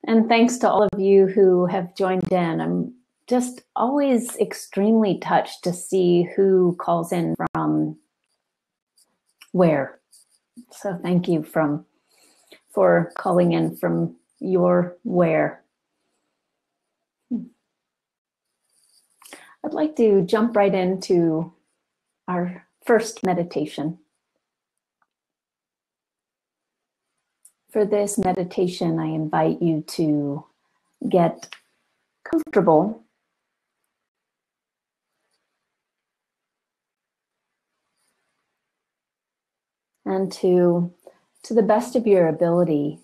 And thanks to all of you who have joined in. I'm just always extremely touched to see who calls in from where. So thank you for calling in from your where. I'd like to jump right into our first meditation. For this meditation, I invite you to get comfortable and to the best of your ability,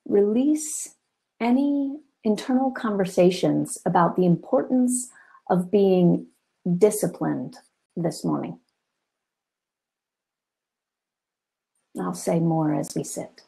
release any internal conversations about the importance of being disciplined this morning. I'll say more as we sit.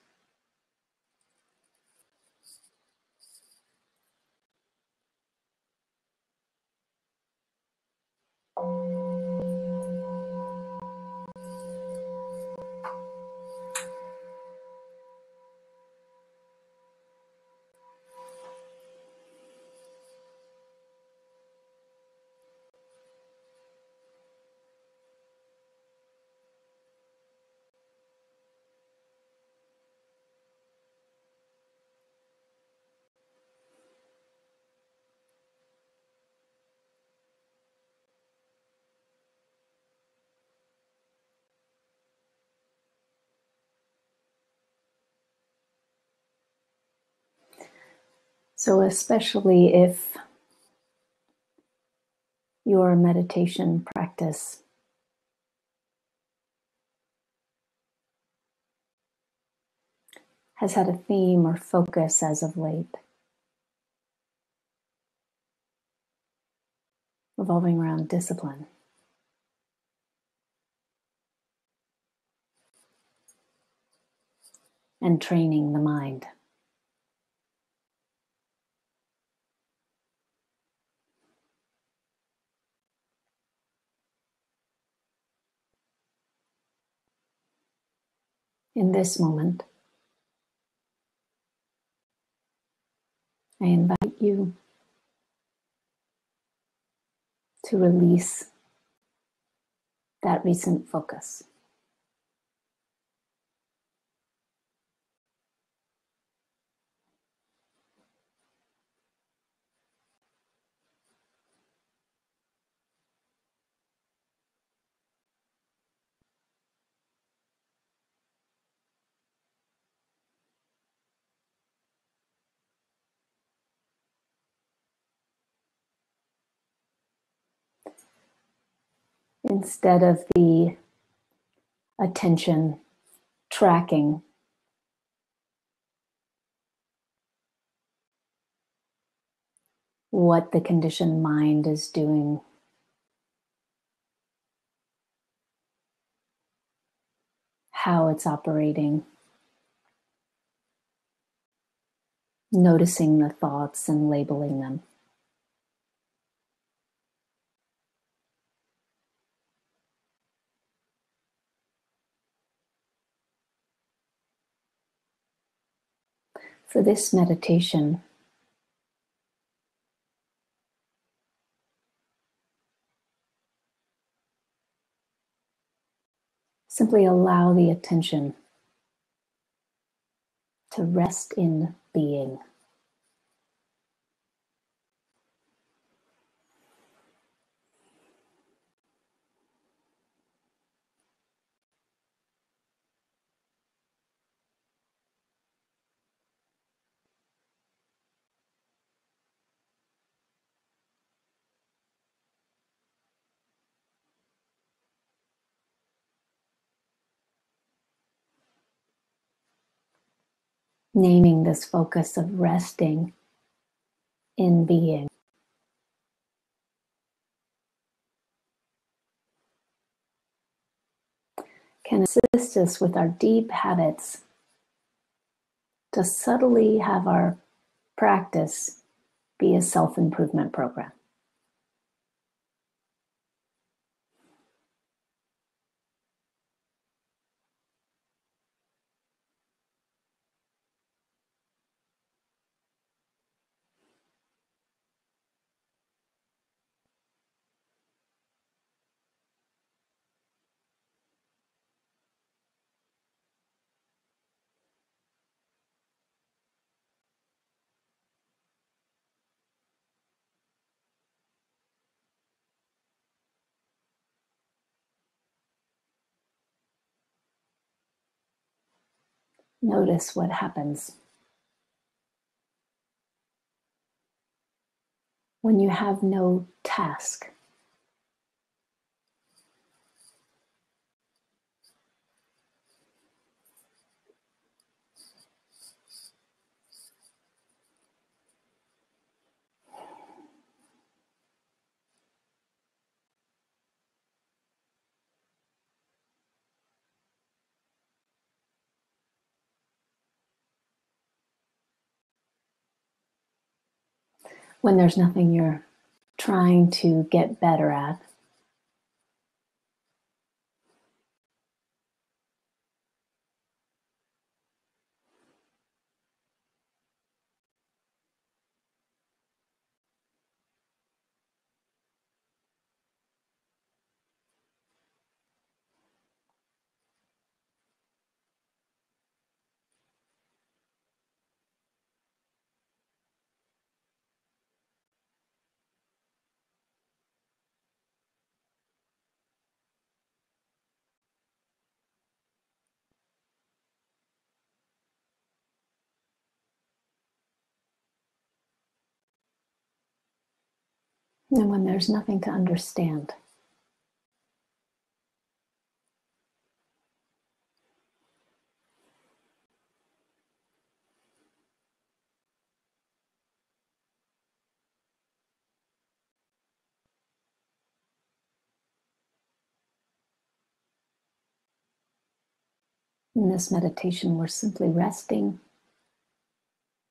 So especially if your meditation practice has had a theme or focus as of late, revolving around discipline. And training the mind. In this moment, I invite you to release that recent focus. Instead of the attention tracking what the conditioned mind is doing, how it's operating, noticing the thoughts and labeling them. For this meditation, simply allow the attention to rest in being. Naming this focus of resting in being. Can assist us with our deep habits to subtly have our practice be a self-improvement program. Notice what happens when you have no task. When there's nothing you're trying to get better at. And when there's nothing to understand. In this meditation, we're simply resting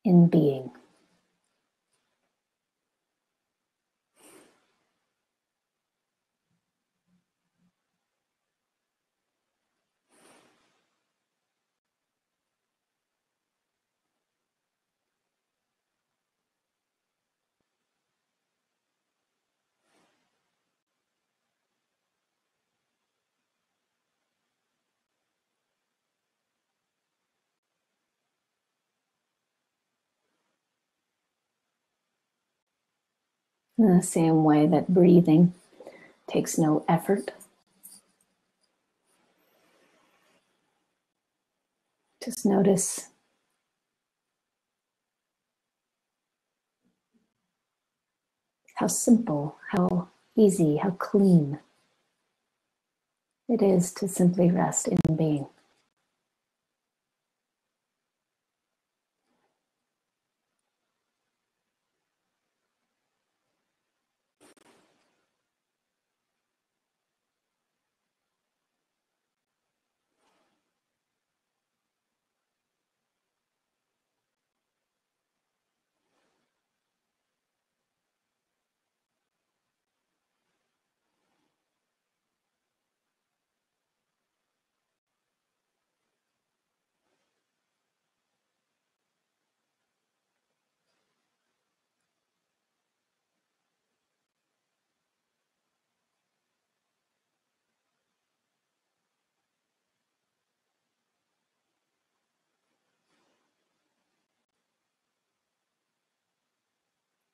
in being. In the same way that breathing takes no effort, just notice how simple, how easy, how clean it is to simply rest in being.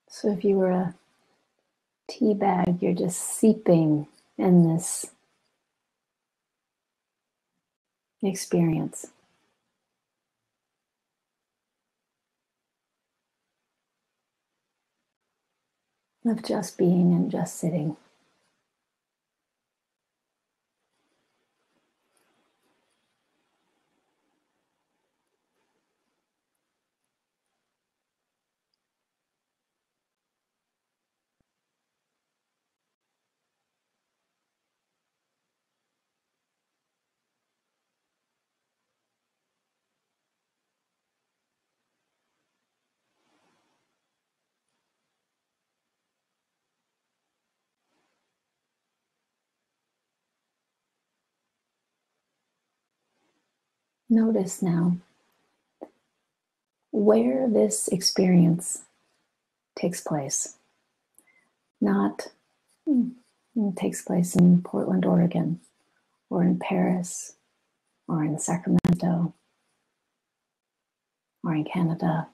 So if you were a tea bag, you're just seeping in this experience of just being and just sitting. Notice now where this experience takes place. Not it takes place in Portland, Oregon, or in Paris, or in Sacramento, or in Canada.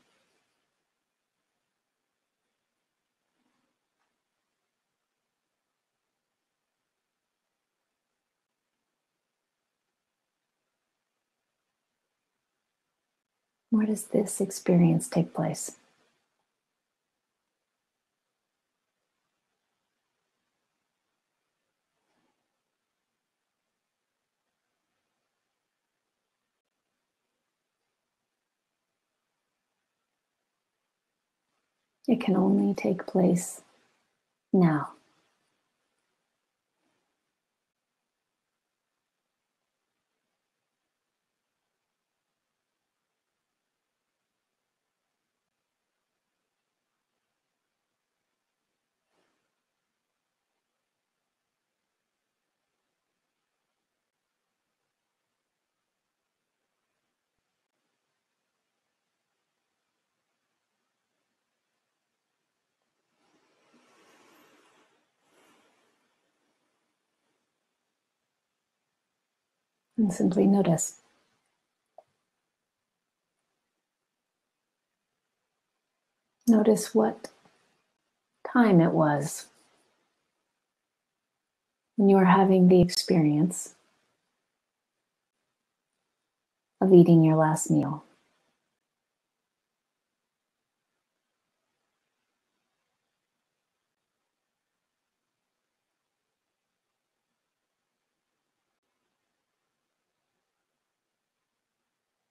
Where does this experience take place? It can only take place now. And simply notice. Notice what time it was when you were having the experience of eating your last meal.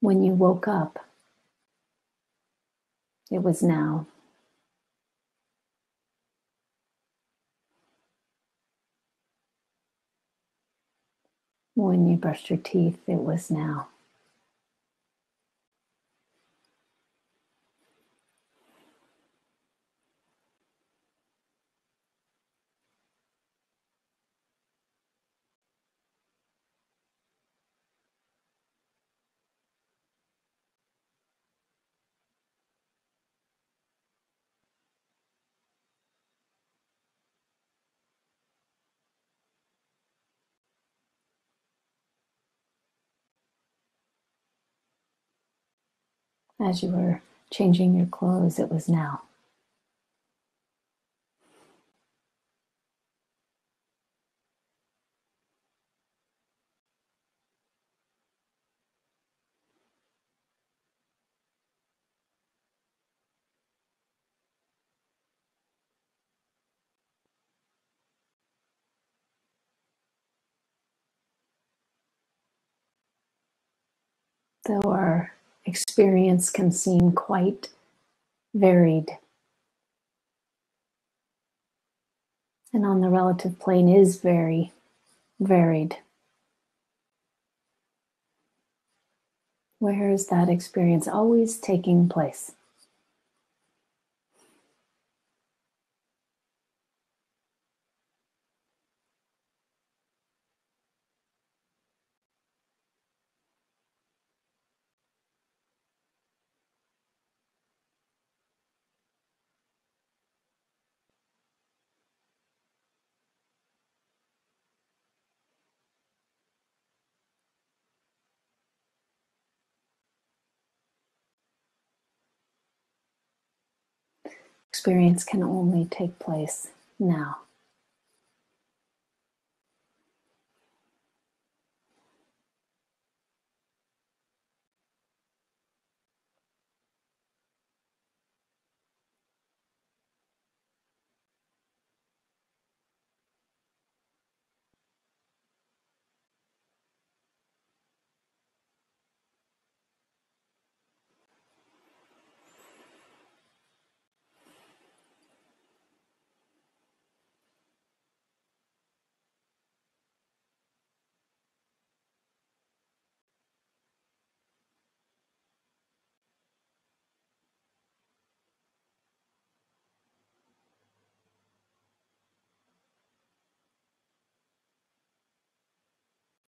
When you woke up, it was now. When you brushed your teeth, it was now. As you were changing your clothes, it was now. Though our experience can seem quite varied, and on the relative plane is very varied, where is that experience always taking place? Experience can only take place now.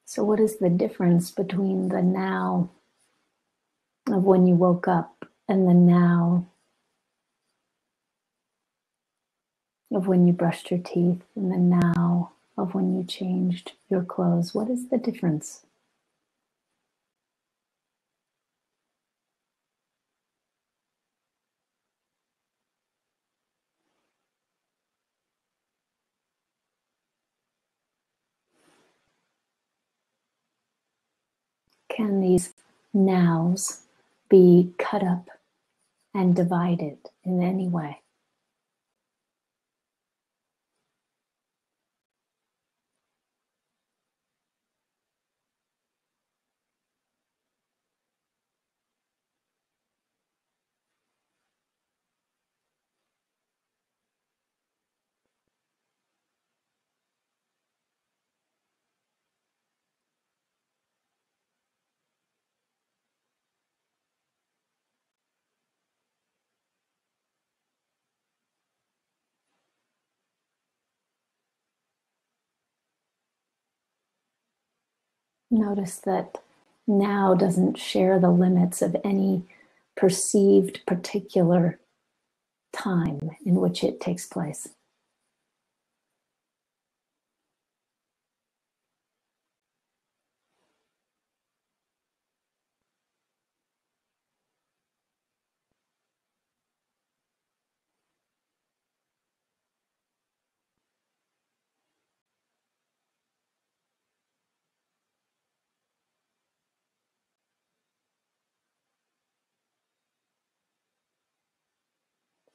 So, what is the difference between the now of when you woke up and the now of when you brushed your teeth and the now of when you changed your clothes? What is the difference? Can these nows be cut up and divided in any way. Notice that now doesn't share the limits of any perceived particular time in which it takes place.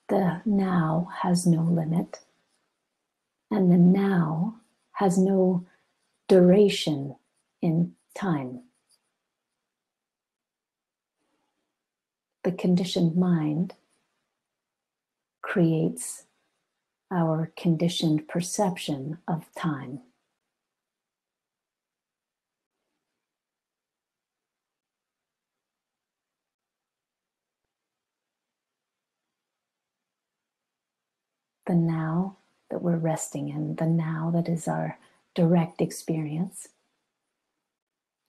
The now has no limit, and the now has no duration in time. The conditioned mind creates our conditioned perception of time. The now that we're resting in, the now that is our direct experience,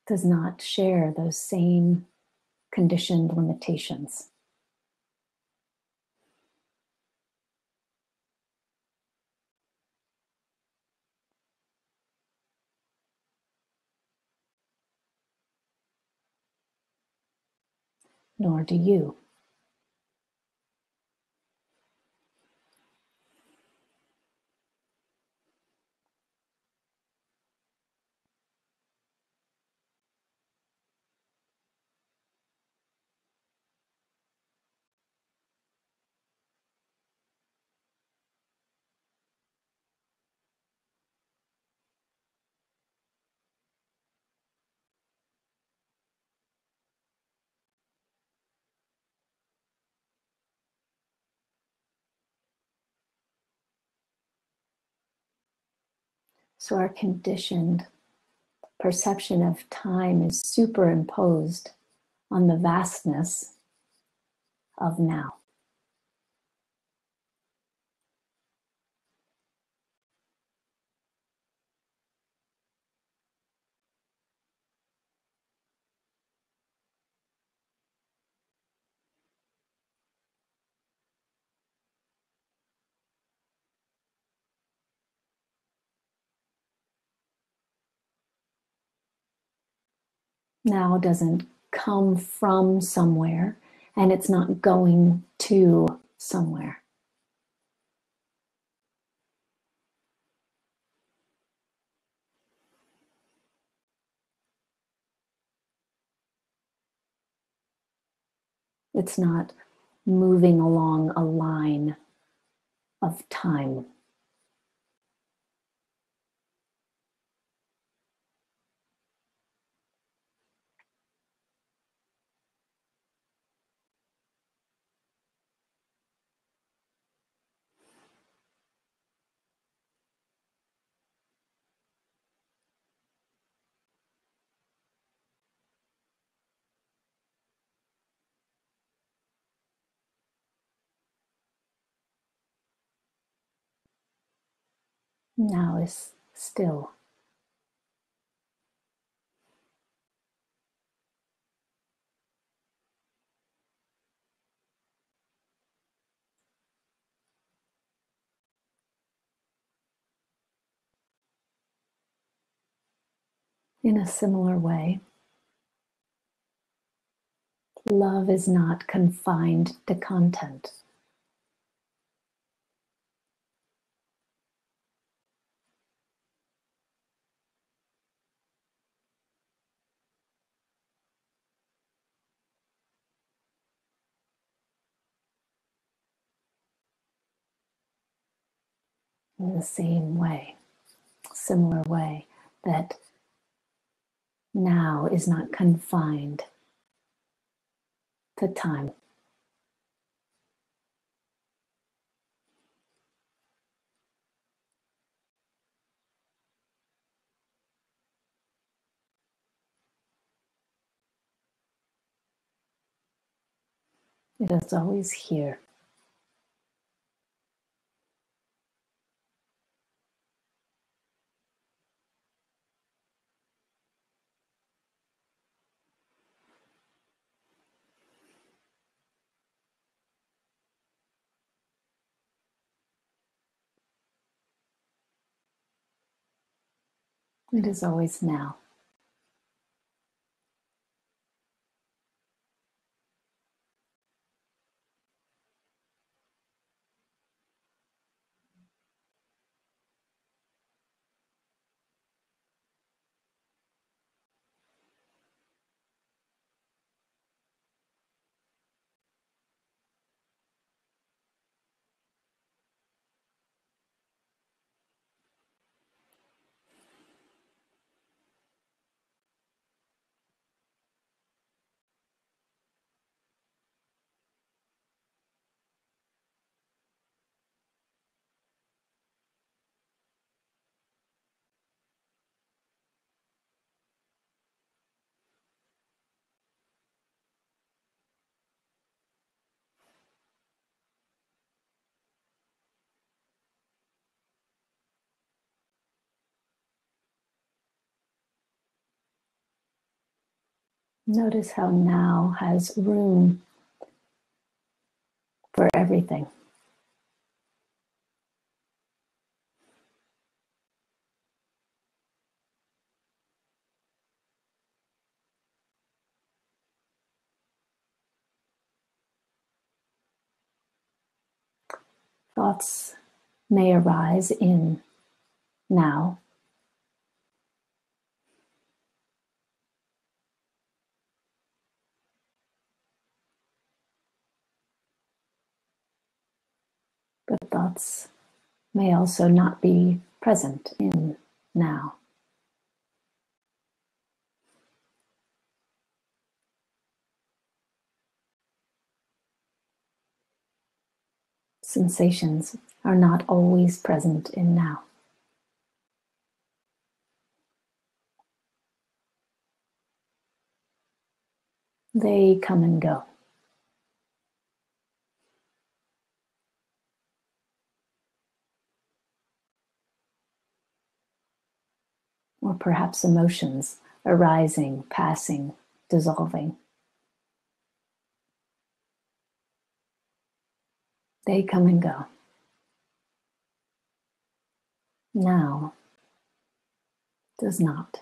does not share those same conditioned limitations. Nor do you. So our conditioned perception of time is superimposed on the vastness of now. Now doesn't come from somewhere, and it's not going to somewhere. It's not moving along a line of time. Now is still. In a similar way, love is not confined to content. in the same way, similar way, that now is not confined to time. It is always here. It is always now. Notice how now has room for everything. Thoughts may arise in now. But thoughts may also not be present in now. Sensations are not always present in now. They come and go. Or perhaps emotions arising, passing, dissolving. They come and go. Now does not.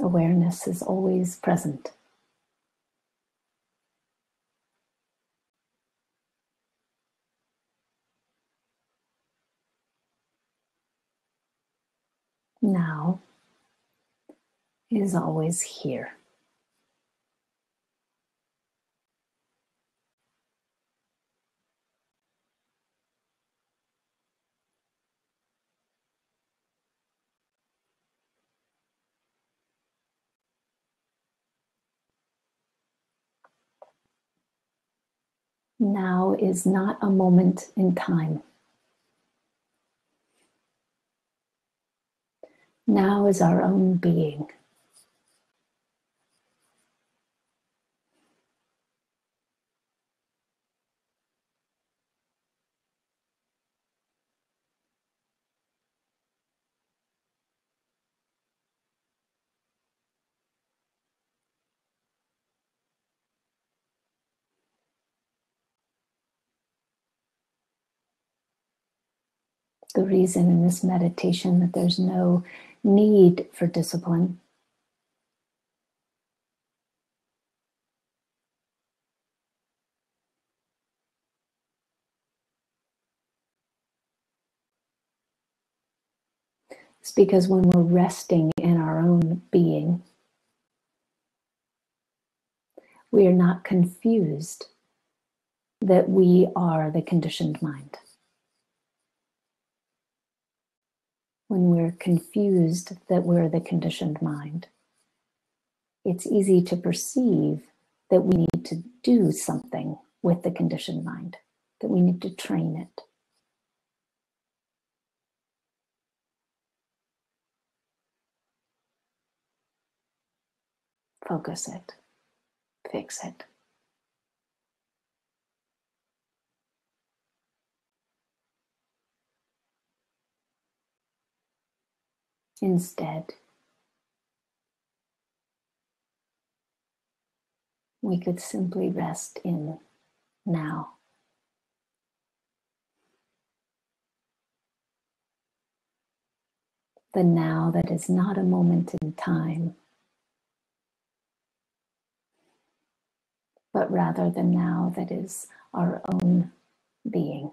Awareness is always present. Now is always here. Now is not a moment in time. Now is our own being. The reason in this meditation that there's no need for discipline It's because when we're resting in our own being, we are not confused that we are the conditioned mind. When we're confused that we're the conditioned mind, it's easy to perceive that we need to do something with the conditioned mind, that we need to train it. Focus it, fix it. Instead, we could simply rest in now. The now that is not a moment in time, but rather the now that is our own being.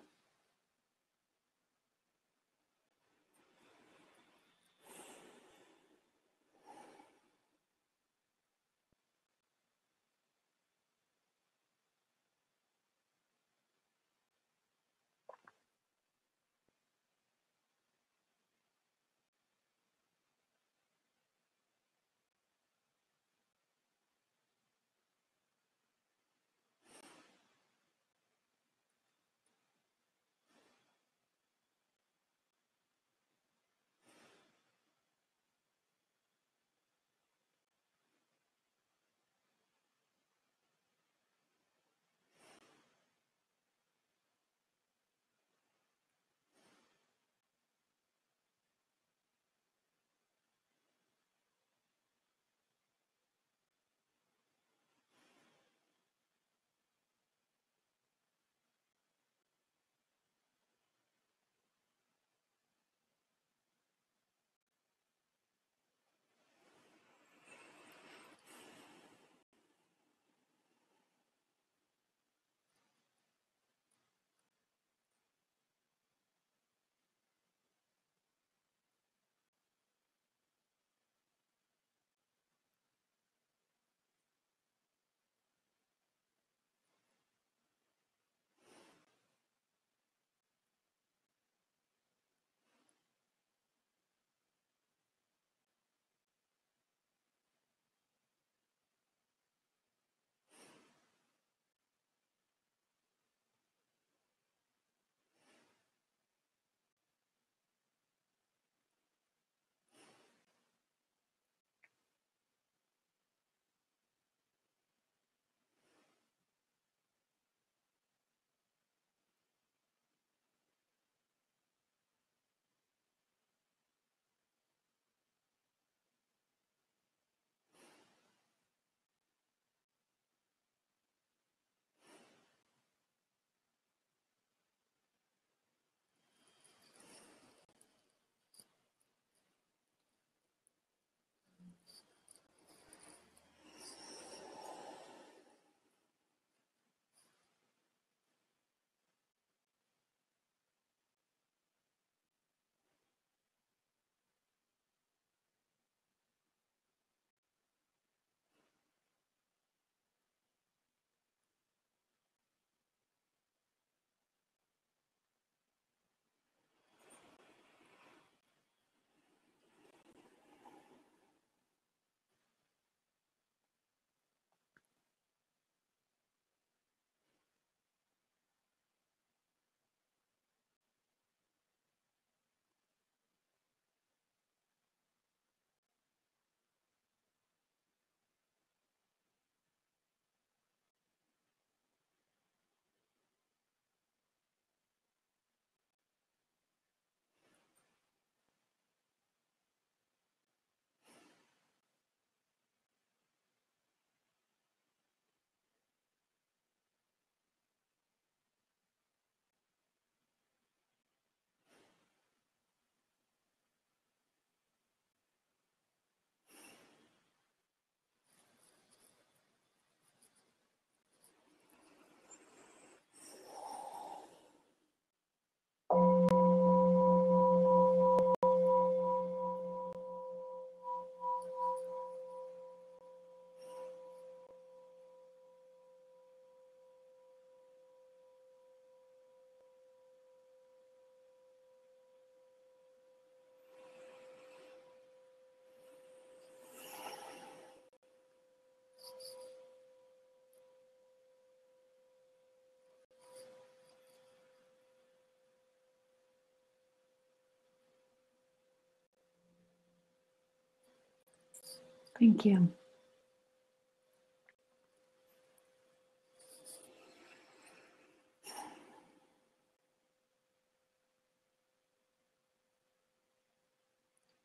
Thank you.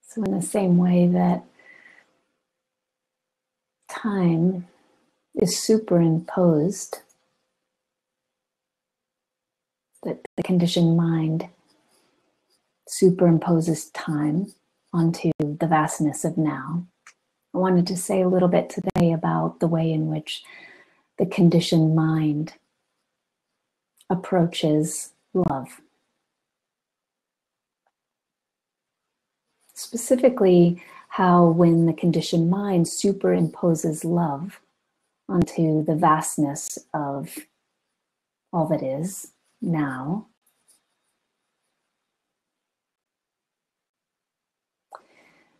So in the same way that time is superimposed, that the conditioned mind superimposes time onto the vastness of now, I wanted to say a little bit today about the way in which the conditioned mind approaches love. Specifically, how when the conditioned mind superimposes love onto the vastness of all that is now,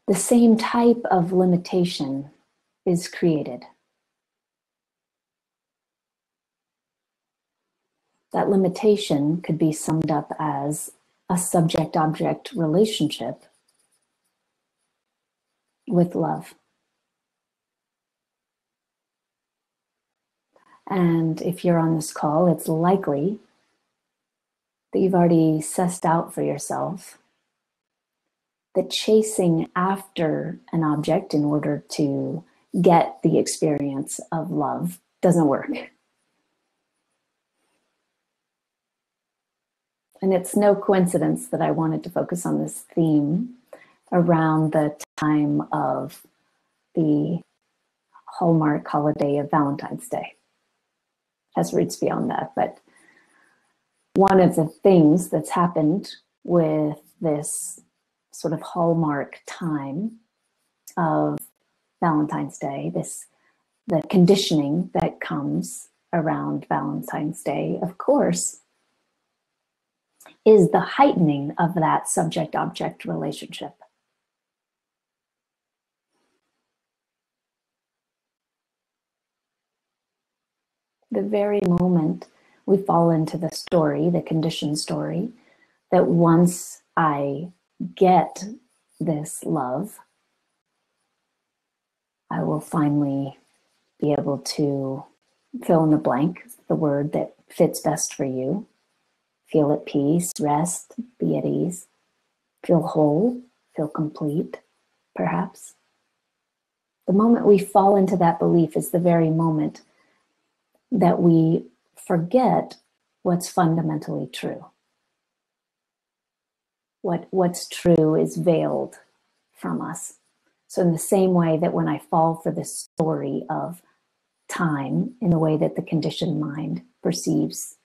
the same type of limitation is created. That limitation could be summed up as a subject-object relationship with love. And if you're on this call, it's likely that you've already sussed out for yourself that chasing after an object in order to get the experience of love doesn't work. And it's no coincidence that I wanted to focus on this theme around the time of the hallmark holiday of Valentine's Day. It has roots beyond that, but one of the things that's happened with this sort of hallmark time of Valentine's Day, the conditioning that comes around Valentine's Day, of course, is the heightening of that subject-object relationship. The very moment we fall into the story, the conditioned story, that once I get this love, I will finally be able to fill in the blank, the word that fits best for you. Feel at peace, rest, be at ease, feel whole, feel complete, perhaps. The moment we fall into that belief is the very moment that we forget what's fundamentally true. What's true is veiled from us. So in the same way that when I fall for the story of time, in the way that the conditioned mind perceives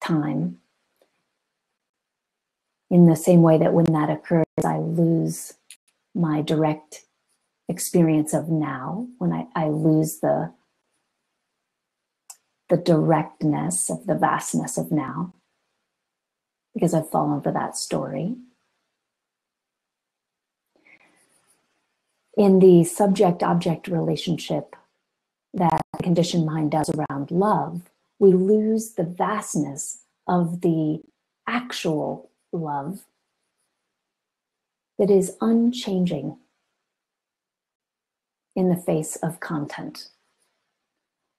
time, in the same way that when that occurs, I lose my direct experience of now, when I lose the directness of the vastness of now, because I've fallen for that story. In the subject-object relationship that the conditioned mind does around love, we lose the vastness of the actual love that is unchanging in the face of content.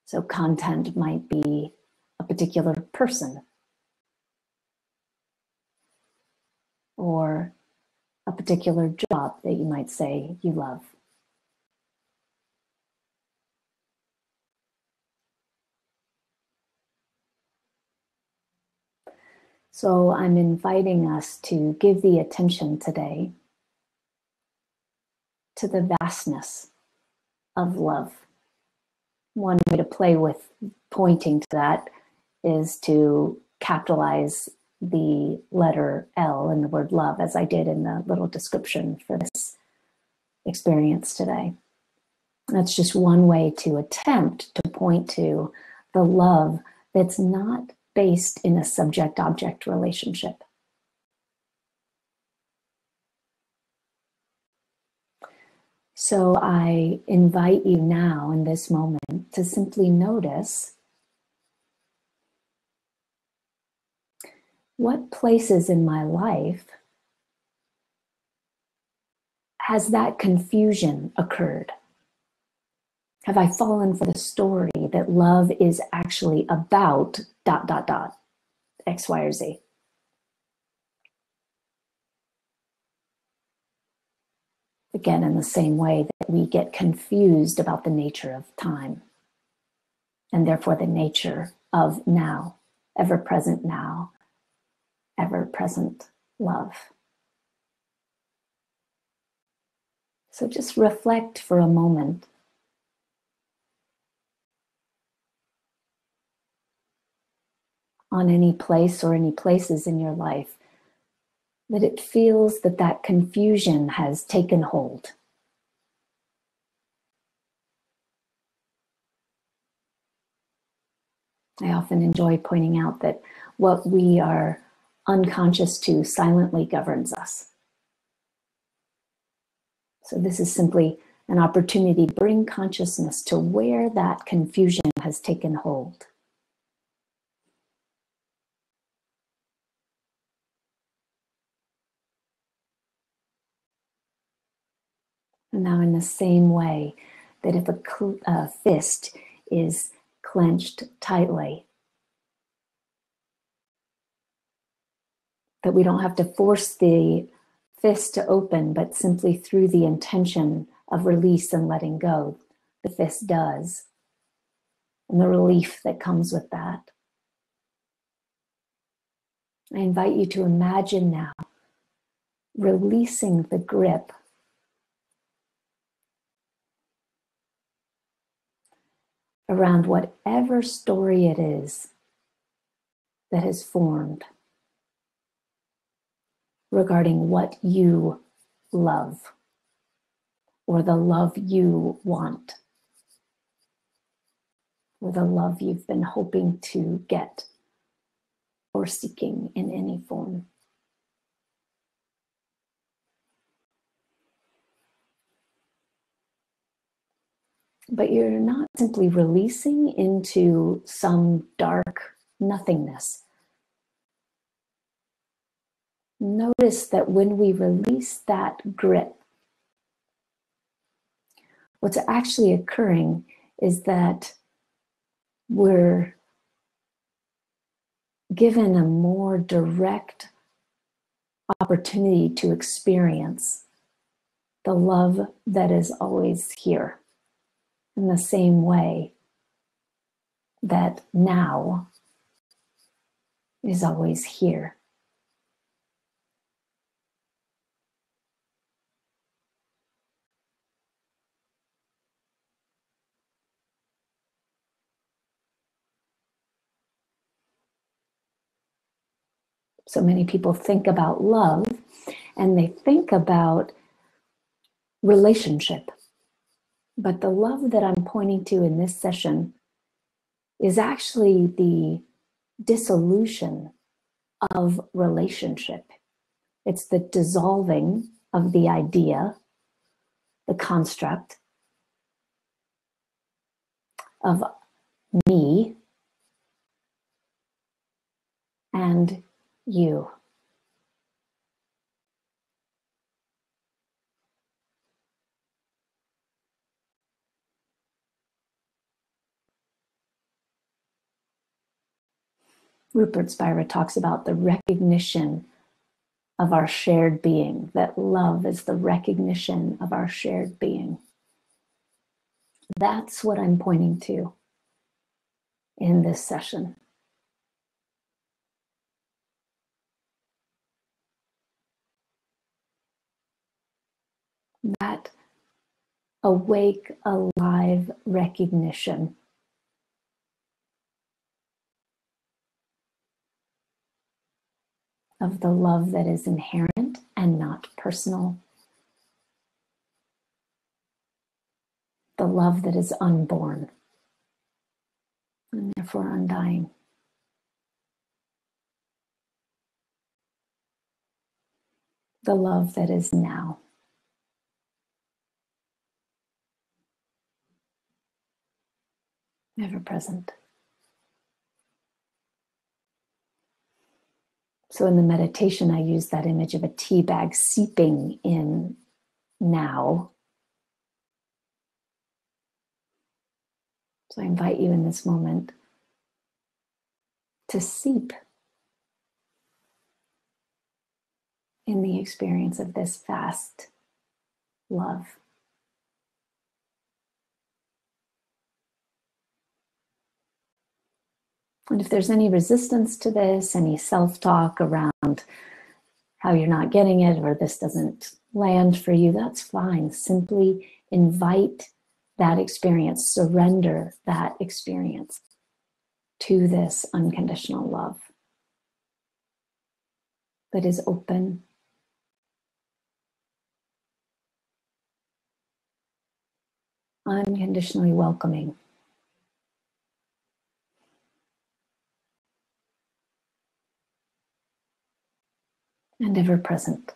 So content might be a particular person or a particular job that you might say you love. So I'm inviting us to give the attention today to the vastness of love. One way to play with pointing to that is to capitalize the letter L in the word love, as I did in the little description for this experience today. That's just one way to attempt to point to the love that's not based in a subject-object relationship. So I invite you now in this moment to simply notice what places in my life has that confusion occurred. Have I fallen for the story that love is actually about ... X, Y, or Z? Again, in the same way that we get confused about the nature of time, and therefore the nature of now, ever present now, ever present love. So just reflect for a moment on any place or any places in your life that it feels that that confusion has taken hold. I often enjoy pointing out that what we are unconscious to silently governs us. So this is simply an opportunity to bring consciousness to where that confusion has taken hold. And now in the same way that if a fist is clenched tightly, that we don't have to force the fist to open, but simply through the intention of release and letting go, the fist does. And the relief that comes with that. I invite you to imagine now releasing the grip around whatever story it is that has formed regarding what you love or the love you want or the love you've been hoping to get or seeking in any form. But you're not simply releasing into some dark nothingness. Notice that when we release that grip, what's actually occurring is that we're given a more direct opportunity to experience the love that is always here, in the same way that now is always here. So many people think about love and they think about relationship. But the love that I'm pointing to in this session is actually the dissolution of relationship. It's the dissolving of the idea, the construct of me and you. Rupert Spira talks about the recognition of our shared being, that love is the recognition of our shared being. That's what I'm pointing to in this session. That awake, alive recognition of the love that is inherent and not personal. The love that is unborn and therefore undying. The love that is now. Ever present. So in the meditation, I use that image of a tea bag seeping in now. So I invite you in this moment to seep in the experience of this vast love. And if there's any resistance to this, any self-talk around how you're not getting it or this doesn't land for you, that's fine. Simply invite that experience, surrender that experience to this unconditional love that is open, unconditionally welcoming, and ever present.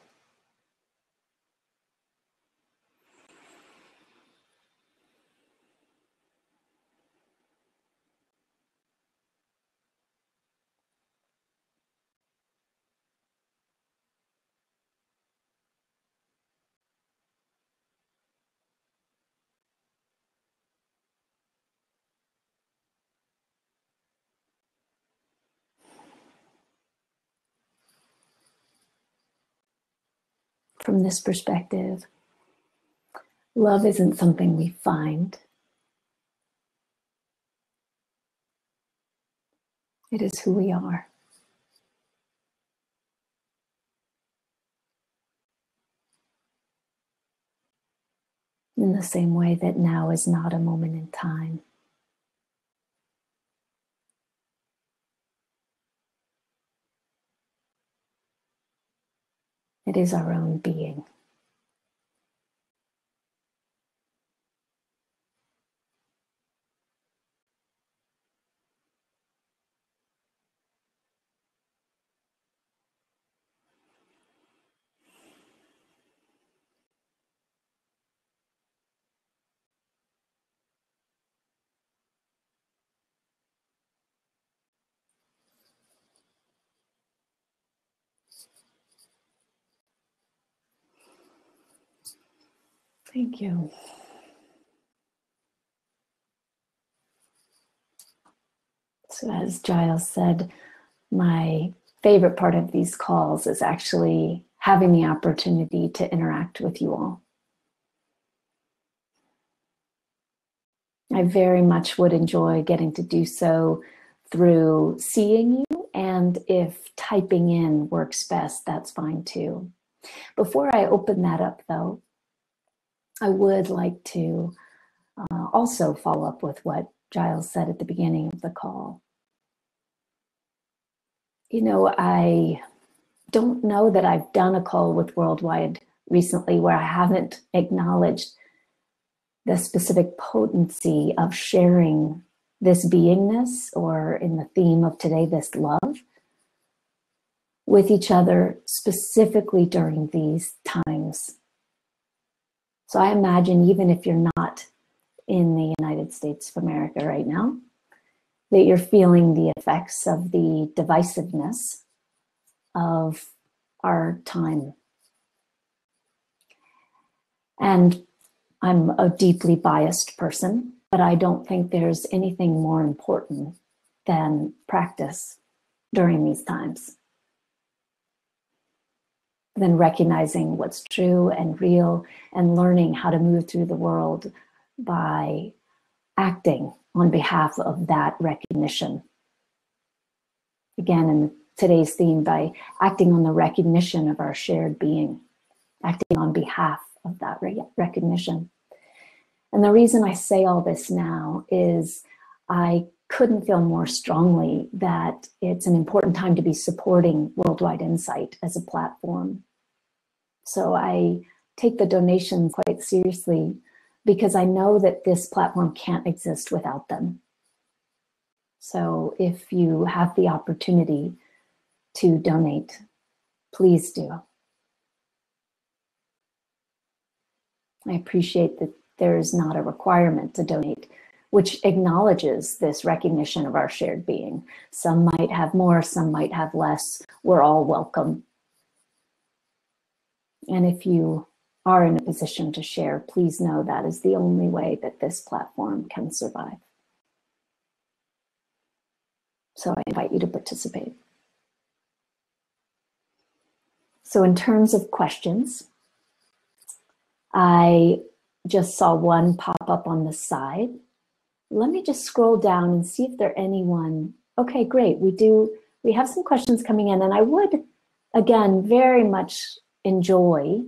From this perspective, love isn't something we find. It is who we are. In the same way that now is not a moment in time. It is our own being. Thank you. So as Giles said, my favorite part of these calls is actually having the opportunity to interact with you all. I very much would enjoy getting to do so through seeing you, and if typing in works best, that's fine too. Before I open that up though, I would like to also follow up with what Giles said at the beginning of the call. You know, I don't know that I've done a call with Worldwide recently where I haven't acknowledged the specific potency of sharing this beingness, or in the theme of today, this love, with each other specifically during these times. So I imagine even if you're not in the United States of America right now, that you're feeling the effects of the divisiveness of our time. And I'm a deeply biased person, but I don't think there's anything more important than practice during these times, than recognizing what's true and real and learning how to move through the world by acting on behalf of that recognition. Again, in today's theme, by acting on the recognition of our shared being, acting on behalf of that recognition. And the reason I say all this now is I couldn't feel more strongly that it's an important time to be supporting Worldwide Insight as a platform. So I take the donations quite seriously because I know that this platform can't exist without them. So if you have the opportunity to donate, please do. I appreciate that there's not a requirement to donate, which acknowledges this recognition of our shared being. Some might have more, some might have less. We're all welcome. And if you are in a position to share, please know that is the only way that this platform can survive. So I invite you to participate. So in terms of questions, I just saw one pop up on the side. Let me just scroll down and see if there are anyone. Okay, great. We have some questions coming in, and I would, again, very much enjoy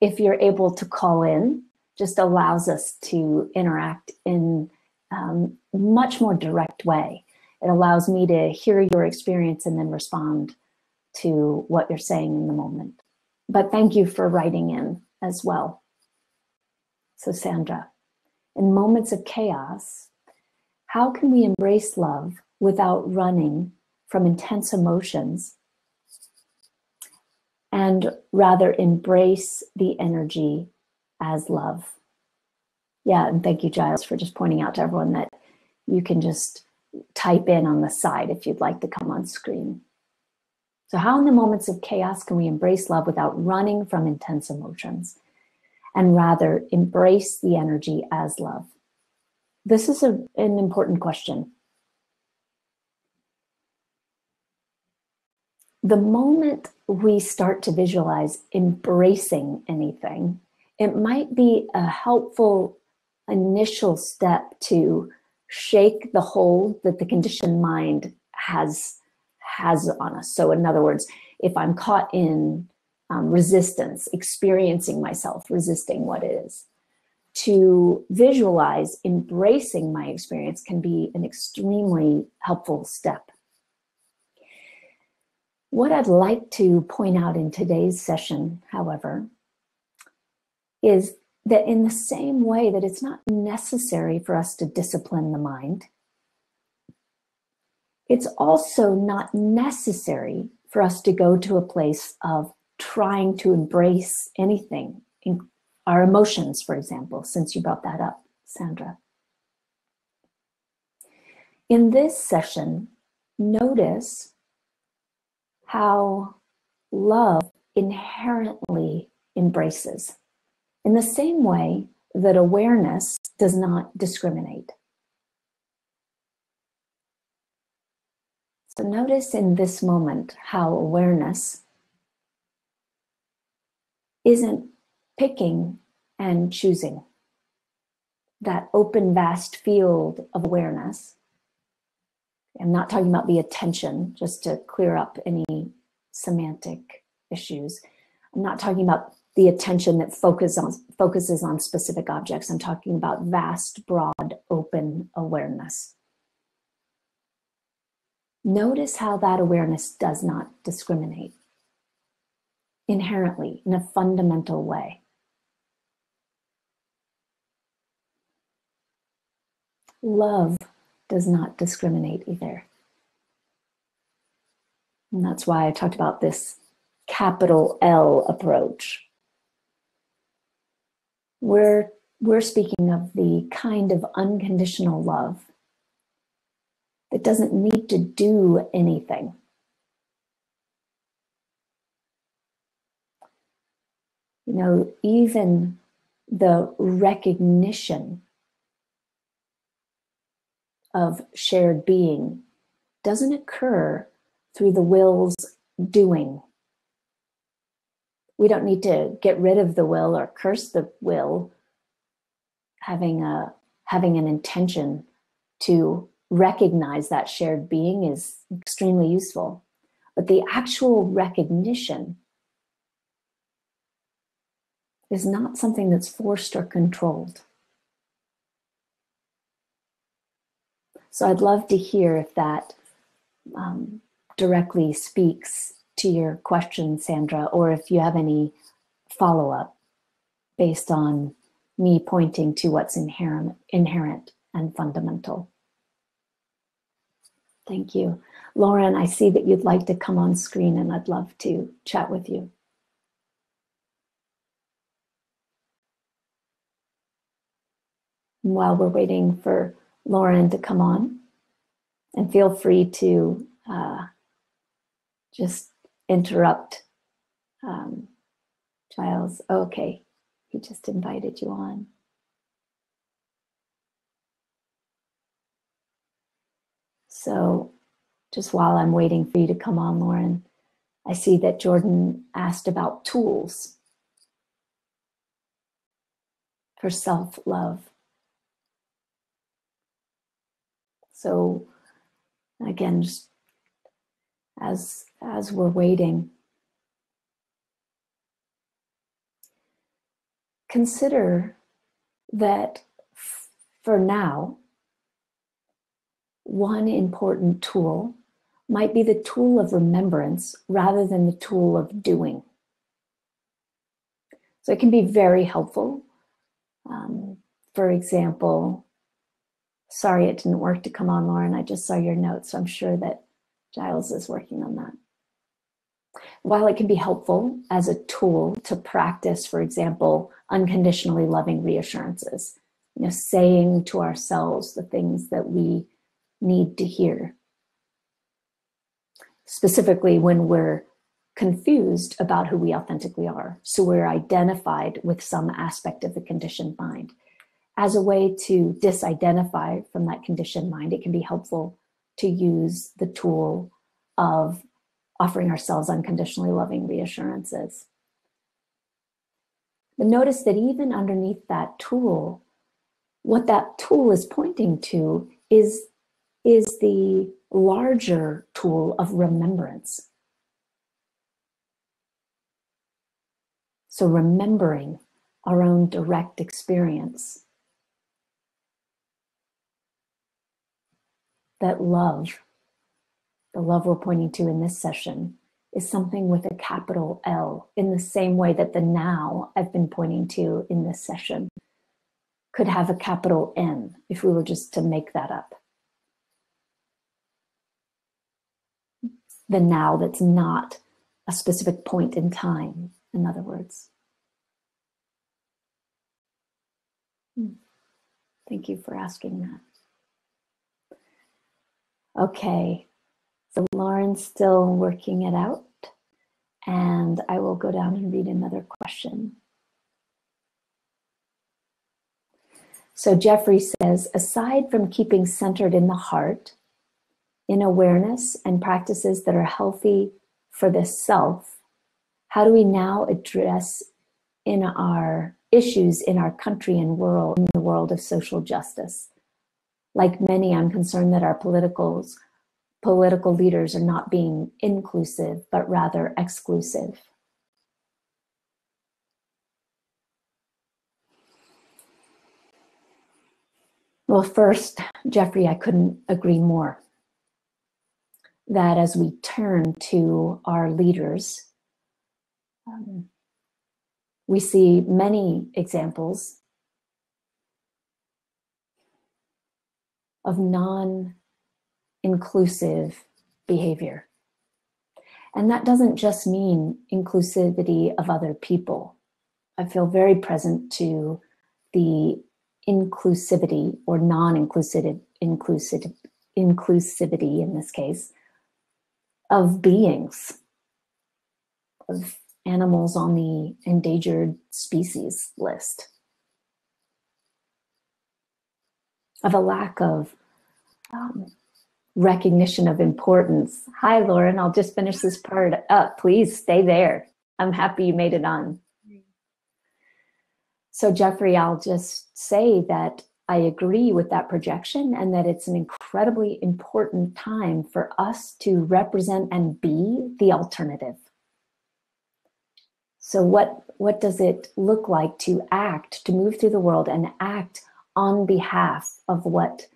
if you're able to call in. Just allows us to interact in much more direct way. It allows me to hear your experience and then respond to what you're saying in the moment. But thank you for writing in as well. So Sandra, in moments of chaos, how can we embrace love without running from intense emotions and rather embrace the energy as love? Yeah, and thank you, Giles, for just pointing out to everyone that you can just type in on the side if you'd like to come on screen. So how in the moments of chaos can we embrace love without running from intense emotions and rather embrace the energy as love? This is an important question. The moment we start to visualize embracing anything, it might be a helpful initial step to shake the hold that the conditioned mind has on us. So in other words, if I'm caught in resistance, experiencing myself resisting what is, to visualize embracing my experience can be an extremely helpful step. What I'd like to point out in today's session, however, is that in the same way that it's not necessary for us to discipline the mind, it's also not necessary for us to go to a place of trying to embrace anything, in our emotions, for example, since you brought that up, Sandra. In this session, notice how love inherently embraces, in the same way that awareness does not discriminate. So notice in this moment how awareness isn't picking and choosing. That open, vast field of awareness. I'm not talking about the attention, just to clear up any semantic issues. I'm not talking about the attention that focuses on specific objects. I'm talking about vast, broad, open awareness. Notice how that awareness does not discriminate inherently in a fundamental way. Love does not discriminate either. And that's why I talked about this capital L approach. We're speaking of the kind of unconditional love that doesn't need to do anything. You know, even the recognition of shared being doesn't occur through the will's doing. We don't need to get rid of the will or curse the will. Having an intention to recognize that shared being is extremely useful. But the actual recognition is not something that's forced or controlled. So I'd love to hear if that directly speaks to your question, Sandra, or if you have any follow-up based on me pointing to what's inherent and fundamental. Thank you. Lauren, I see that you'd like to come on screen and I'd love to chat with you. While we're waiting for Lauren to come on, and feel free to just interrupt Giles. Okay, he just invited you on. So Just while I'm waiting for you to come on, Lauren, I see that Jordan asked about tools for self-love. So again, just as we're waiting, consider that for now, one important tool might be the tool of remembrance rather than the tool of doing. So it can be very helpful. For example, sorry it didn't work to come on, Lauren. I just saw your notes, so I'm sure that Giles is working on that. While it can be helpful as a tool to practice, for example, unconditionally loving reassurances, saying to ourselves the things that we need to hear, specifically when we're confused about who we authentically are. So we're identified with some aspect of the conditioned mind. As a way to disidentify from that conditioned mind, it can be helpful to use the tool of offering ourselves unconditionally loving reassurances. But notice that even underneath that tool, what that tool is pointing to is the larger tool of remembrance. So remembering our own direct experience, that love, the love we're pointing to in this session, is something with a capital L, in the same way that the now I've been pointing to in this session could have a capital N if we were just to make that up. The now that's not a specific point in time, in other words. Thank you for asking that. Okay, so Lauren's still working it out, and I will go down and read another question. So Jeffrey says, aside from keeping centered in the heart, in awareness and practices that are healthy for the self, how do we now address in our issues in our country and world, in the world of social justice? Like many, I'm concerned that our political leaders are not being inclusive, but rather exclusive. Well, first, Jeffrey, I couldn't agree more that as we turn to our leaders, we see many examples of non-inclusive behavior. And that doesn't just mean inclusivity of other people. I feel very present to the inclusivity or inclusivity in this case of beings, of animals on the endangered species list, of a lack of recognition of importance. Hi, Lauren, I'll just finish this part up. Please stay there. I'm happy you made it on. So Jeffrey, I'll just say that I agree with that projection and that it's an incredibly important time for us to represent and be the alternative. So what does it look like to act, to move through the world and act on behalf of what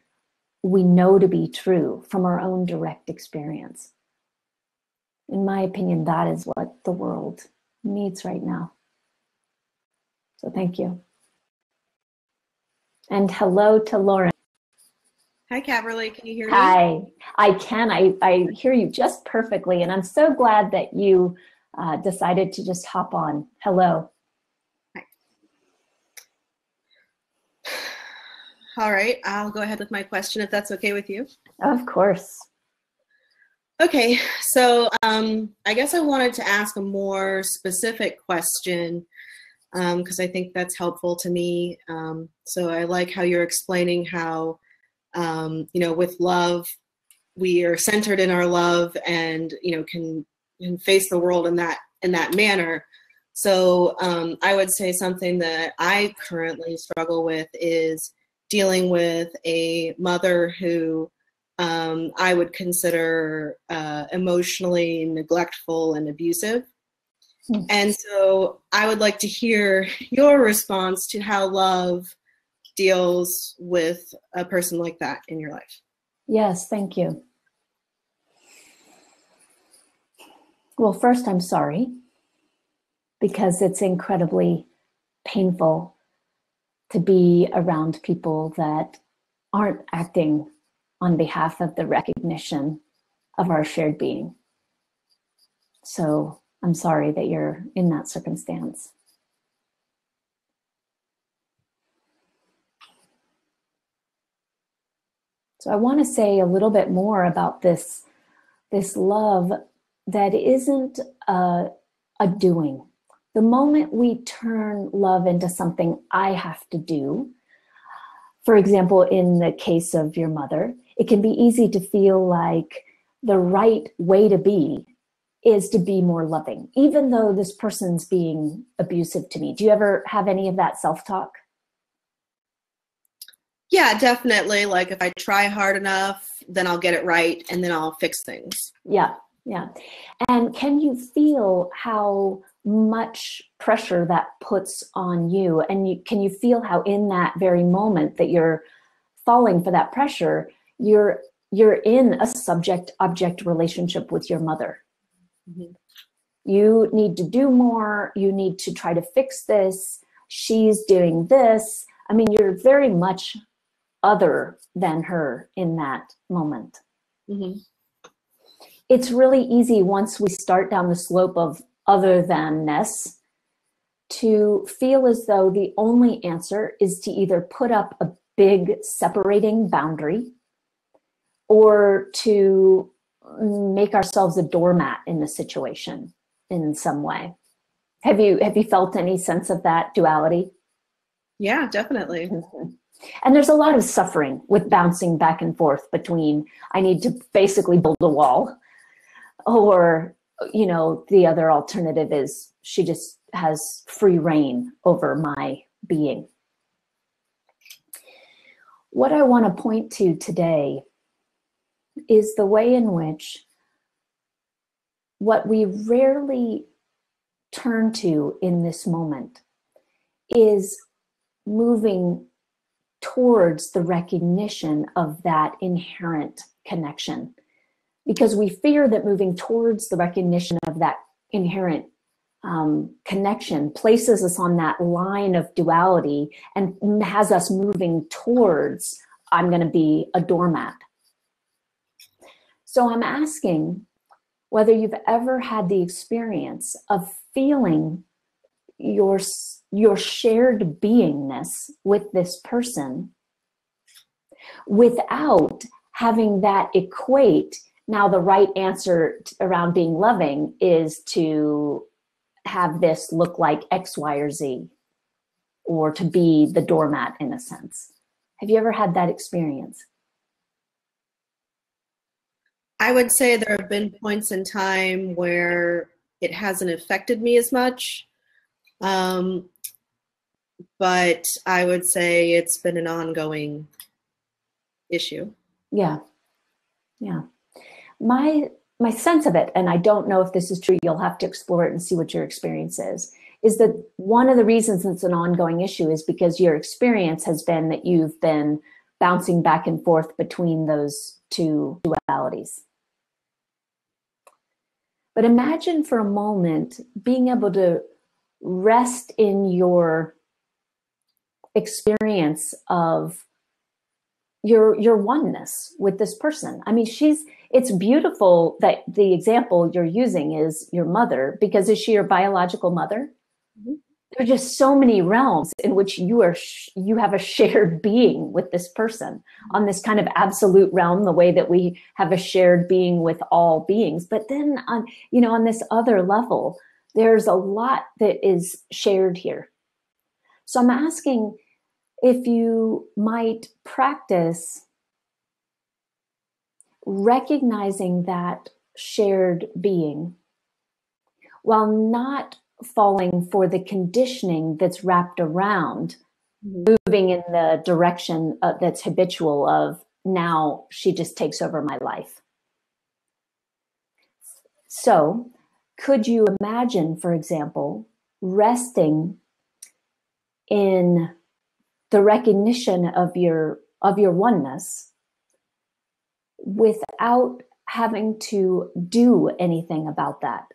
we know to be true from our own direct experience? In my opinion, that is what the world needs right now. So thank you. And hello to Lauren. Hi, Caverly. Can you hear me? Hi, I can. I hear you just perfectly, and I'm so glad that you decided to just hop on. Hello. Hi. All right, I'll go ahead with my question if that's okay with you. Of course. Okay, so I guess I wanted to ask a more specific question because I think that's helpful to me. So I like how you're explaining how, with love, we are centered in our love and, can face the world in that manner. So I would say something that I currently struggle with is dealing with a mother who I would consider emotionally neglectful and abusive. Mm-hmm. And so I would like to hear your response to how love deals with a person like that in your life. Yes, thank you. Well, first, I'm sorry, because it's incredibly painful to be around people that aren't acting on behalf of the recognition of our shared being. So I'm sorry that you're in that circumstance. So I want to say a little bit more about this love that isn't a doing. The moment we turn love into something I have to do, for example, in the case of your mother, it can be easy to feel like the right way to be is to be more loving, even though this person's being abusive to me. Do you ever have any of that self-talk? Yeah, definitely. Like if I try hard enough, then I'll get it right and then I'll fix things. Yeah, yeah. And can you feel how much pressure that puts on you? And can you feel how in that very moment that you're falling for that pressure, you're in a subject-object relationship with your mother? Mm-hmm. You need to do more. You need to try to fix this. She's doing this. I mean, you're very much other than her in that moment. Mm-hmm. It's really easy once we start down the slope of other than-ness to feel as though the only answer is to either put up a big separating boundary or to make ourselves a doormat in the situation in some way. Have you felt any sense of that duality? Yeah, definitely. Mm-hmm. And there's a lot of suffering with bouncing back and forth between I need to basically build a wall, or, the other alternative is she just has free reign over my being. What I want to point to today is the way in which what we rarely turn to in this moment is moving towards the recognition of that inherent connection, because we fear that moving towards the recognition of that inherent connection places us on that line of duality and has us moving towards, I'm going to be a doormat. So I'm asking whether you've ever had the experience of feeling your shared beingness with this person without having that equate. Now, the right answer around being loving is to have this look like X, Y, or Z, or to be the doormat in a sense. Have you ever had that experience? I would say there have been points in time where it hasn't affected me as much. But I would say it's been an ongoing issue. Yeah. Yeah. My sense of it, and I don't know if this is true, you'll have to explore it and see what your experience is that one of the reasons it's an ongoing issue is because your experience has been that you've been bouncing back and forth between those two dualities. But imagine for a moment being able to rest in your experience of your oneness with this person. I mean, it's beautiful that the example you're using is your mother, because is she your biological mother? Mm-hmm. There are just so many realms in which you have a shared being with this person on this kind of absolute realm, the way that we have a shared being with all beings. But then on this other level, there's a lot that is shared here. So I'm asking if you might practice recognizing that shared being while not falling for the conditioning that's wrapped around moving in the direction that's habitual of now she just takes over my life. So could you imagine, for example, resting in the recognition of your oneness without having to do anything about that?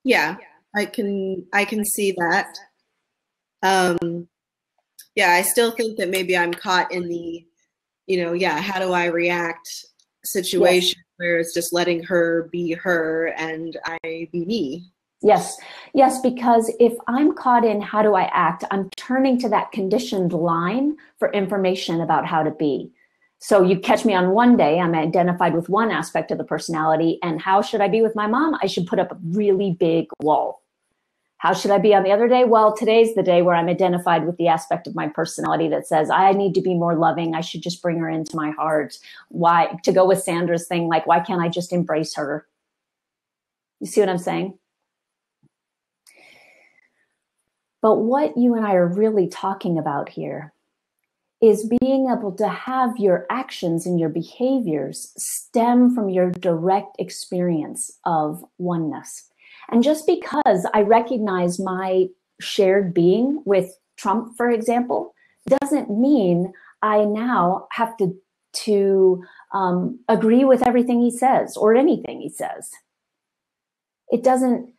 Yeah, I can see that. Yeah, I still think that maybe I'm caught in the, how do I react situation where it's just letting her be her and I be me. Yes, because if I'm caught in how do I act, I'm turning to that conditioned line for information about how to be. So you catch me on one day, I'm identified with one aspect of the personality, and how should I be with my mom? I should put up a really big wall. How should I be on the other day? Well, today's the day where I'm identified with the aspect of my personality that says I need to be more loving. I should just bring her into my heart. Why? To go with Sandra's thing, like, why can't I just embrace her? You see what I'm saying? But what you and I are really talking about here is being able to have your actions and your behaviors stem from your direct experience of oneness. And just because I recognize my shared being with Trump, for example, doesn't mean I now have to agree with everything he says or anything he says. It doesn't.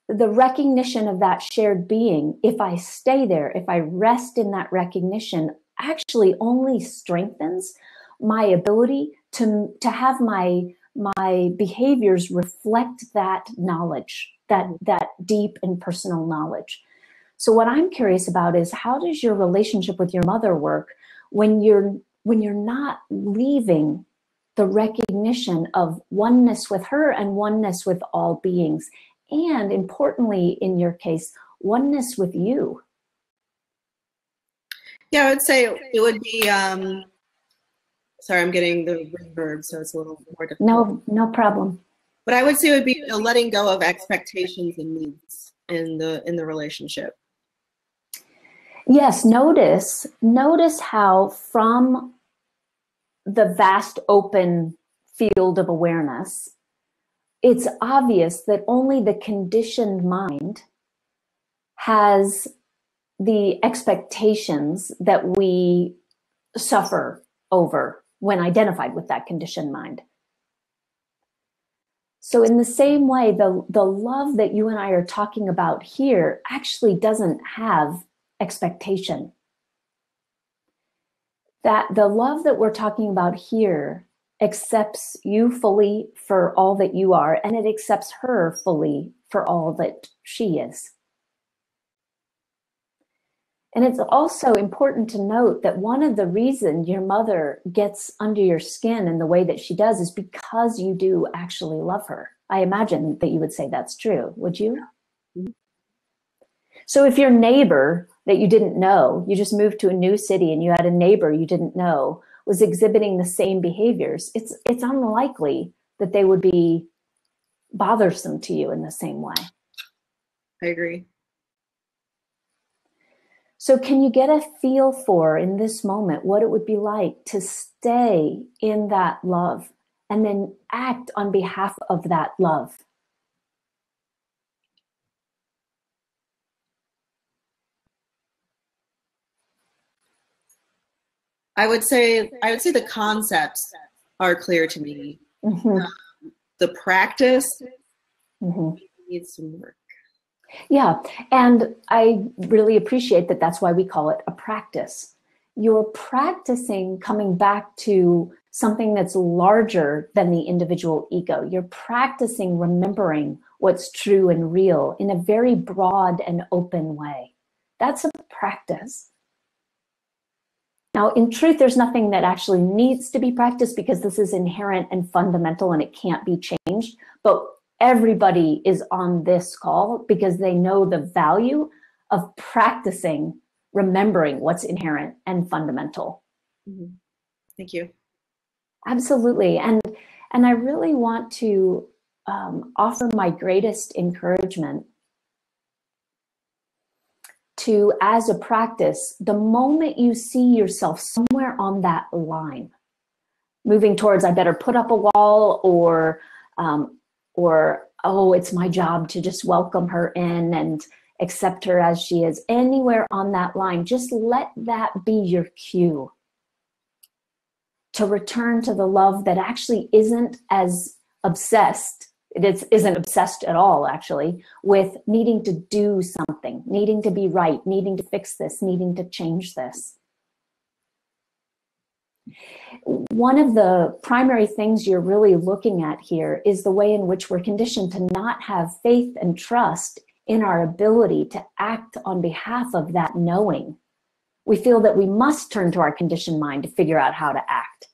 The recognition of that shared being, if I stay there, if I rest in that recognition, actually only strengthens my ability to have my behaviors reflect that knowledge, that deep and personal knowledge. So what I'm curious about is, how does your relationship with your mother work when you're not leaving the recognition of oneness with her and oneness with all beings? And importantly, in your case, oneness with you. Yeah, I would say it would be, sorry, I'm getting the reverb, so it's a little more difficult. No problem. But I would say it would be letting go of expectations and needs in the relationship. Yes, notice how from the vast open field of awareness, it's obvious that only the conditioned mind has the expectations that we suffer over when identified with that conditioned mind. So in the same way, the love that you and I are talking about here actually doesn't have expectation. That the love that we're talking about here accepts you fully for all that you are, and it accepts her fully for all that she is. And it's also important to note that one of the reasons your mother gets under your skin in the way that she does is because you do actually love her. I imagine that you would say that's true, would you? Mm-hmm. So if your neighbor that you didn't know, you just moved to a new city and you had a neighbor you didn't know, was exhibiting the same behaviors, it's unlikely that they would be bothersome to you in the same way. I agree. So can you get a feel for, in this moment, what it would be like to stay in that love and then act on behalf of that love? I would say the concepts are clear to me. Mm-hmm. The practice needs some work. Yeah, and I really appreciate that. That's why we call it a practice. You're practicing coming back to something that's larger than the individual ego. You're practicing remembering what's true and real in a very broad and open way. That's a practice. Now, in truth, there's nothing that actually needs to be practiced because this is inherent and fundamental and it can't be changed. But everybody is on this call because they know the value of practicing remembering what's inherent and fundamental. Mm-hmm. Thank you. Absolutely. And I really want to offer my greatest encouragement to, as a practice, the moment you see yourself somewhere on that line, moving towards, I better put up a wall, or oh, it's my job to just welcome her in and accept her as she is, anywhere on that line, just let that be your cue to return to the love that actually isn't as obsessed. Isn't obsessed at all, actually, with needing to do something, needing to be right, needing to fix this, needing to change this. One of the primary things you're really looking at here is the way in which we're conditioned to not have faith and trust in our ability to act on behalf of that knowing. We feel that we must turn to our conditioned mind to figure out how to act.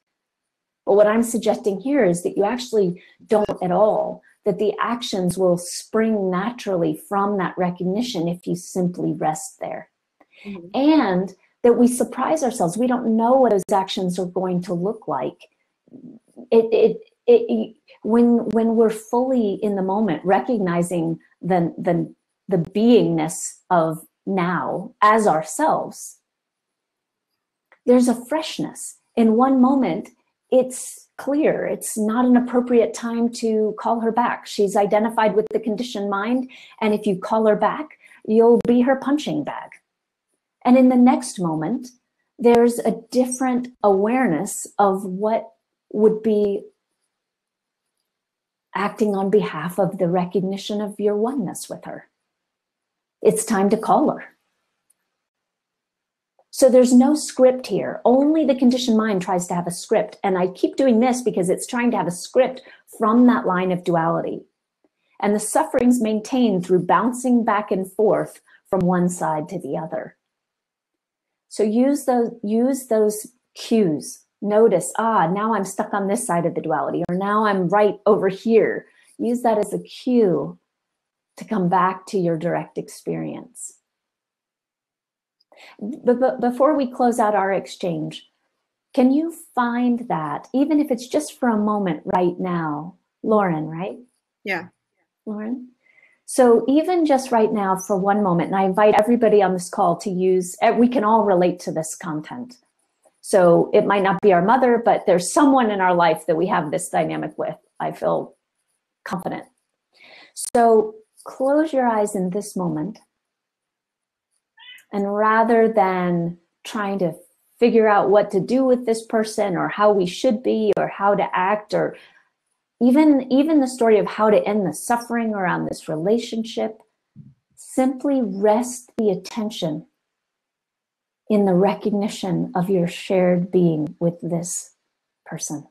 But what I'm suggesting here is that you actually don't at all, that the actions will spring naturally from that recognition if you simply rest there. Mm-hmm. And that we surprise ourselves. We don't know what those actions are going to look like. When we're fully in the moment, recognizing the beingness of now as ourselves, there's a freshness. In one moment, it's clear. It's not an appropriate time to call her back. She's identified with the conditioned mind, and if you call her back, you'll be her punching bag. And in the next moment, there's a different awareness of what would be acting on behalf of the recognition of your oneness with her. It's time to call her. So there's no script here. Only the conditioned mind tries to have a script. And I keep doing this because it's trying to have a script from that line of duality. And the suffering's maintained through bouncing back and forth from one side to the other. So use those cues. Notice, now I'm stuck on this side of the duality, or now I'm right over here. Use that as a cue to come back to your direct experience. But before we close out our exchange, can you find that, even if it's just for a moment right now, Lauren, right? Yeah. Lauren? So even just right now for one moment, and I invite everybody on this call to use, we can all relate to this content. So it might not be our mother, but there's someone in our life that we have this dynamic with. I feel confident. So close your eyes in this moment. And rather than trying to figure out what to do with this person or how we should be or how to act, or even the story of how to end the suffering around this relationship, simply rest the attention in the recognition of your shared being with this person.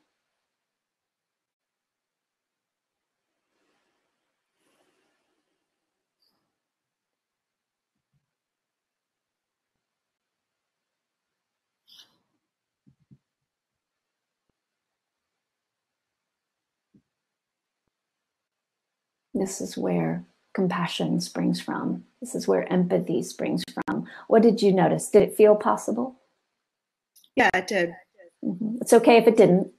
This is where compassion springs from. This is where empathy springs from. What did you notice? Did it feel possible? Yeah, it did. Mm-hmm. It's okay if it didn't.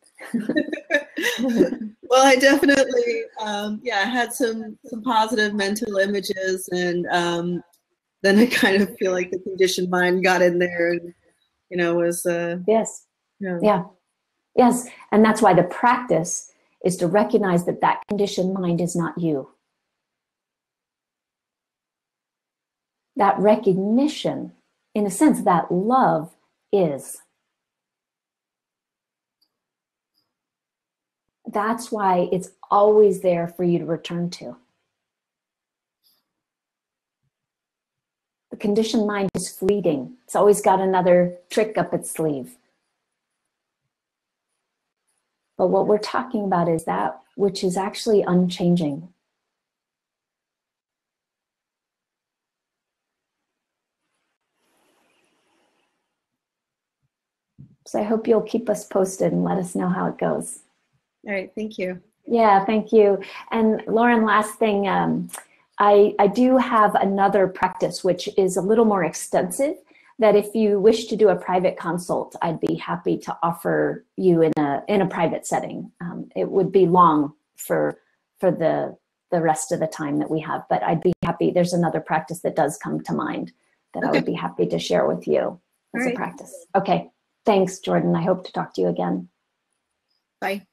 Well, I definitely, I had some positive mental images, and then I kind of feel like the conditioned mind got in there and, was... Yes. Yeah. Yes. And that's why the practice is to recognize that that conditioned mind is not you. That recognition, in a sense, that love is. That's why it's always there for you to return to. The conditioned mind is fleeting. It's always got another trick up its sleeve. But what we're talking about is that which is actually unchanging. So I hope you'll keep us posted and let us know how it goes. All right, thank you. Yeah, thank you. And Lauren, last thing, I do have another practice which is a little more extensive, that if you wish to do a private consult, I'd be happy to offer you in a private setting. It would be long for the rest of the time that we have, but I'd be happy. There's another practice that does come to mind that I would be happy to share with you as a practice. Okay, thanks, Jordan. I hope to talk to you again. Bye.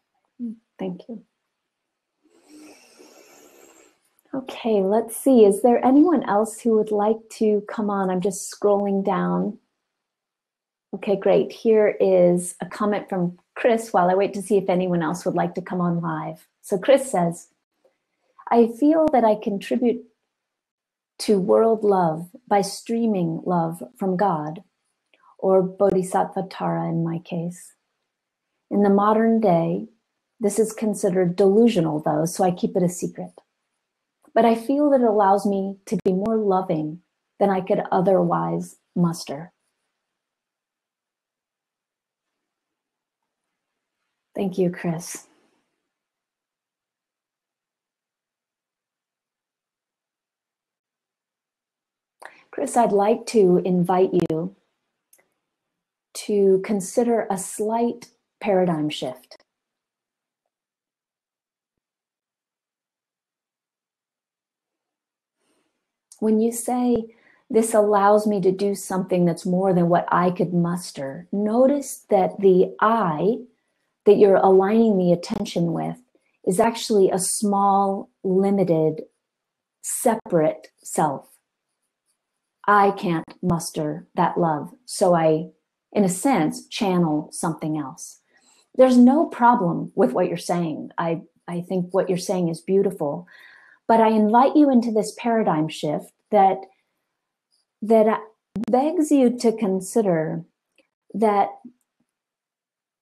Thank you. Okay, let's see. Is there anyone else who would like to come on? I'm just scrolling down. Okay, great. Here is a comment from Chris while I wait to see if anyone else would like to come on live. So Chris says, I feel that I contribute to world love by streaming love from God, or Bodhisattva Tara in my case. In the modern day, this is considered delusional though, so I keep it a secret. But I feel that it allows me to be more loving than I could otherwise muster. Thank you, Chris. Chris, I'd like to invite you to consider a slight paradigm shift. When you say, this allows me to do something that's more than what I could muster, notice that the I that you're aligning the attention with is actually a small, limited, separate self. I can't muster that love, so I, in a sense, channel something else. There's no problem with what you're saying. I think what you're saying is beautiful, but I invite you into this paradigm shift that begs you to consider that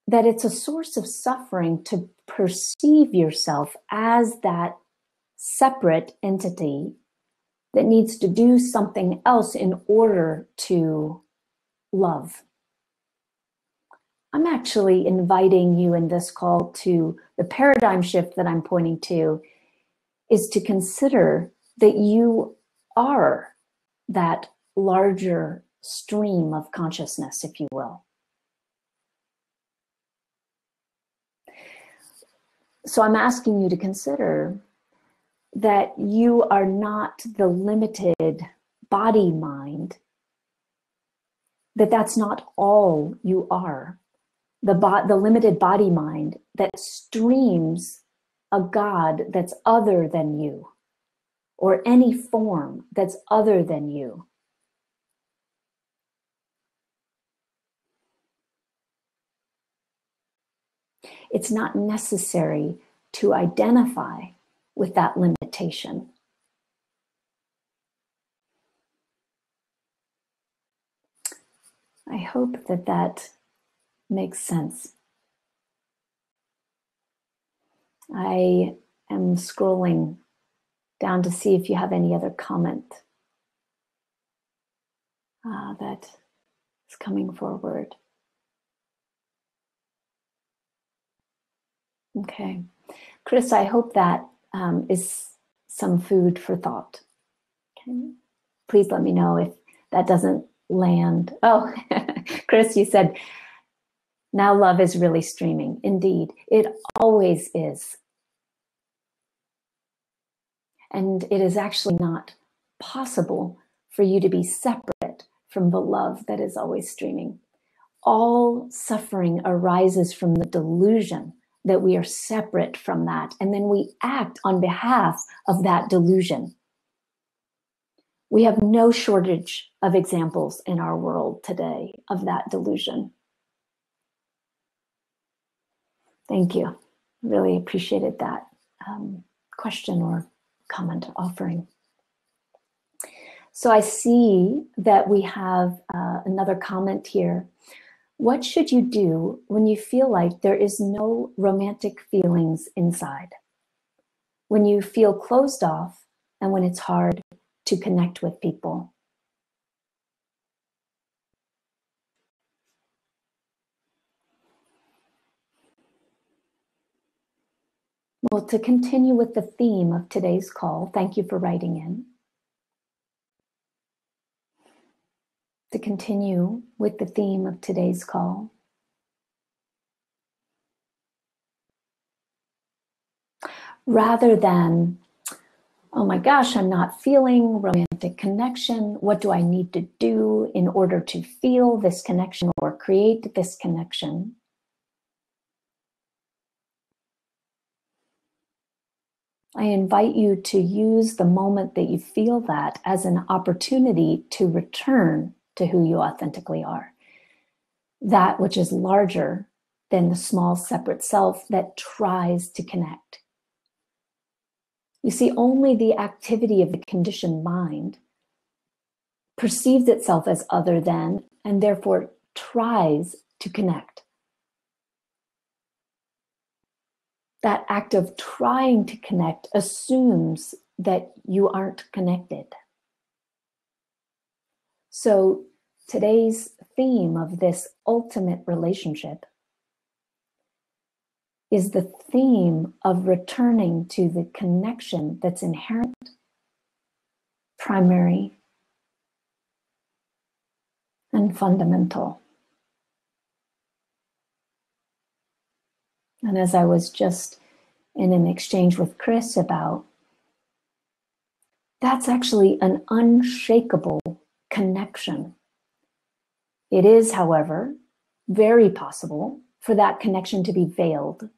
it's a source of suffering to perceive yourself as that separate entity that needs to do something else in order to love. I'm actually inviting you in this call to the paradigm shift that I'm pointing to is to consider that you are that larger stream of consciousness, if you will. So I'm asking you to consider that you are not the limited body mind, that's not all you are. The limited body mind that streams a God that's other than you, or any form that's other than you. It's not necessary to identify with that limitation. I hope that that makes sense. I am scrolling down to see if you have any other comment that is coming forward. Okay. Chris, I hope that is some food for thought. Okay. Please let me know if that doesn't land. Oh, Chris, you said, now love is really streaming. Indeed, it always is. And it is actually not possible for you to be separate from the love that is always streaming. All suffering arises from the delusion that we are separate from that, and then we act on behalf of that delusion. We have no shortage of examples in our world today of that delusion. Thank you. Really appreciated that question or comment offering. So I see that we have another comment here. What should you do when you feel like there is no romantic feelings inside? When you feel closed off and when it's hard to connect with people? Well, to continue with the theme of today's call, thank you for writing in. to continue with the theme of today's call. Rather than, oh my gosh, I'm not feeling romantic connection. What do I need to do in order to feel this connection or create this connection? I invite you to use the moment that you feel that as an opportunity to return to who you authentically are. That which is larger than the small separate self that tries to connect. You see, only the activity of the conditioned mind perceives itself as other than, and therefore tries to connect. That act of trying to connect assumes that you aren't connected. So today's theme of this ultimate relationship is the theme of returning to the connection that's inherent, primary, and fundamental. And as I was just in an exchange with Chris about, that's actually an unshakable connection. It is, however, very possible for that connection to be veiled,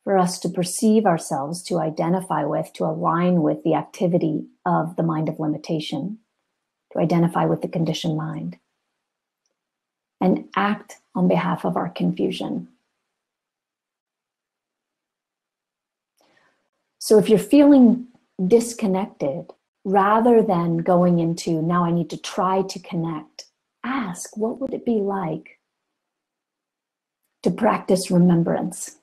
for us to perceive ourselves, to identify with, to align with the activity of the mind of limitation, to identify with the conditioned mind, and act on behalf of our confusion. So if you're feeling disconnected, rather than going into, now I need to try to connect, ask, what would it be like to practice remembrance?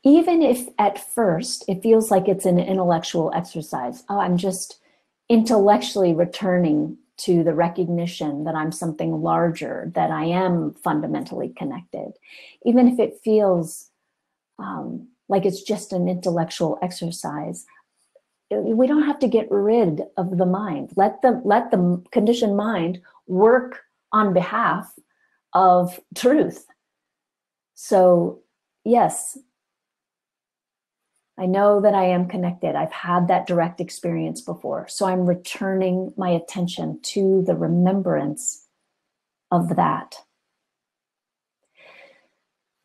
Even if at first it feels like it's an intellectual exercise. Oh, I'm just intellectually returning to the recognition that I'm something larger, that I am fundamentally connected. Even if it feels like it's just an intellectual exercise, we don't have to get rid of the mind. Let the conditioned mind work on behalf of truth. So yes, I know that I am connected. I've had that direct experience before. So I'm returning my attention to the remembrance of that.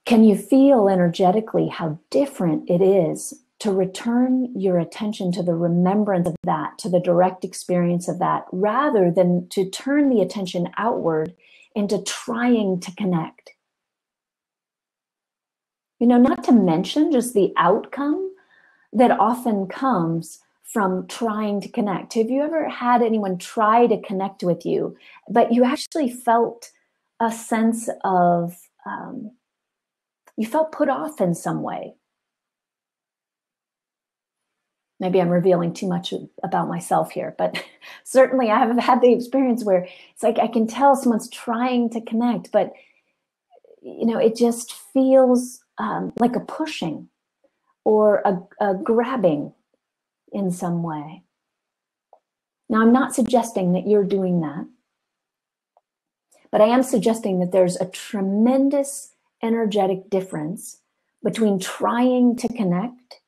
Can you feel energetically how different it is to return your attention to the remembrance of that, to the direct experience of that, rather than to turn the attention outward into trying to connect? You know, not to mention just the outcome that often comes from trying to connect. Have you ever had anyone try to connect with you, but you actually felt a sense of, you felt put off in some way? Maybe I'm revealing too much about myself here, but certainly I have had the experience where it's like I can tell someone's trying to connect, but you know, it just feels like a pushing or a grabbing in some way. Now, I'm not suggesting that you're doing that, but I am suggesting that there's a tremendous energetic difference between trying to connect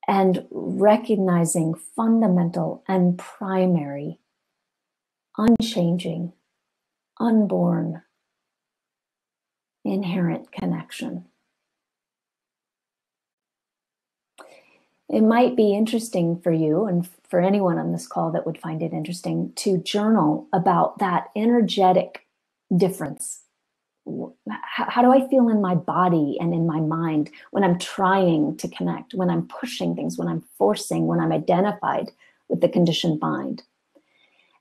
and recognizing fundamental and primary, unchanging, unborn, inherent connection. It might be interesting for you, and for anyone on this call that would find it interesting, to journal about that energetic difference. How do I feel in my body and in my mind when I'm trying to connect, when I'm pushing things, when I'm forcing, when I'm identified with the conditioned mind?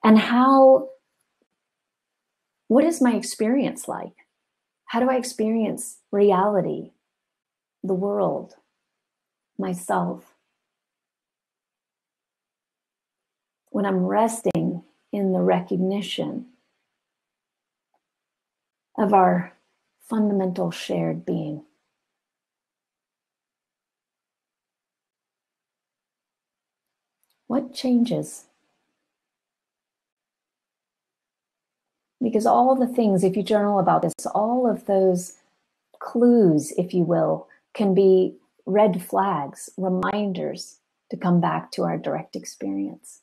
And what is my experience like? How do I experience reality, the world, myself? When I'm resting in the recognition of our fundamental shared being. What changes? Because all the things, if you journal about this, all of those clues, if you will, can be red flags, reminders to come back to our direct experience.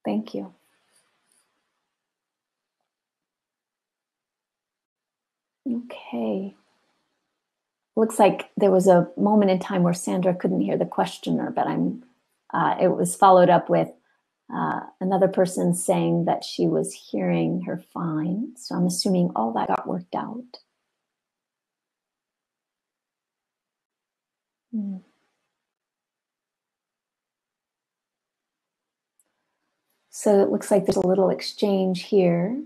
Thank you. Okay. Looks like there was a moment in time where Sandra couldn't hear the questioner, but it was followed up with another person saying that she was hearing her fine. So I'm assuming all that got worked out. So it looks like there's a little exchange here.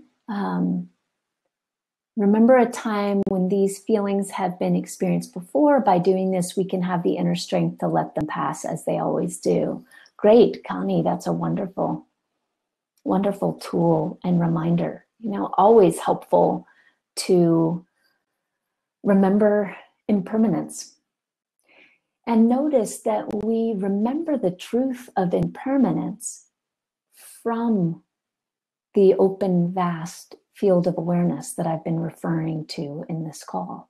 Remember a time when these feelings have been experienced before. By doing this, we can have the inner strength to let them pass as they always do. Great, Connie, that's a wonderful, wonderful tool and reminder. You know, always helpful to remember impermanence. And notice that we remember the truth of impermanence from the open, vast field of awareness that I've been referring to in this call.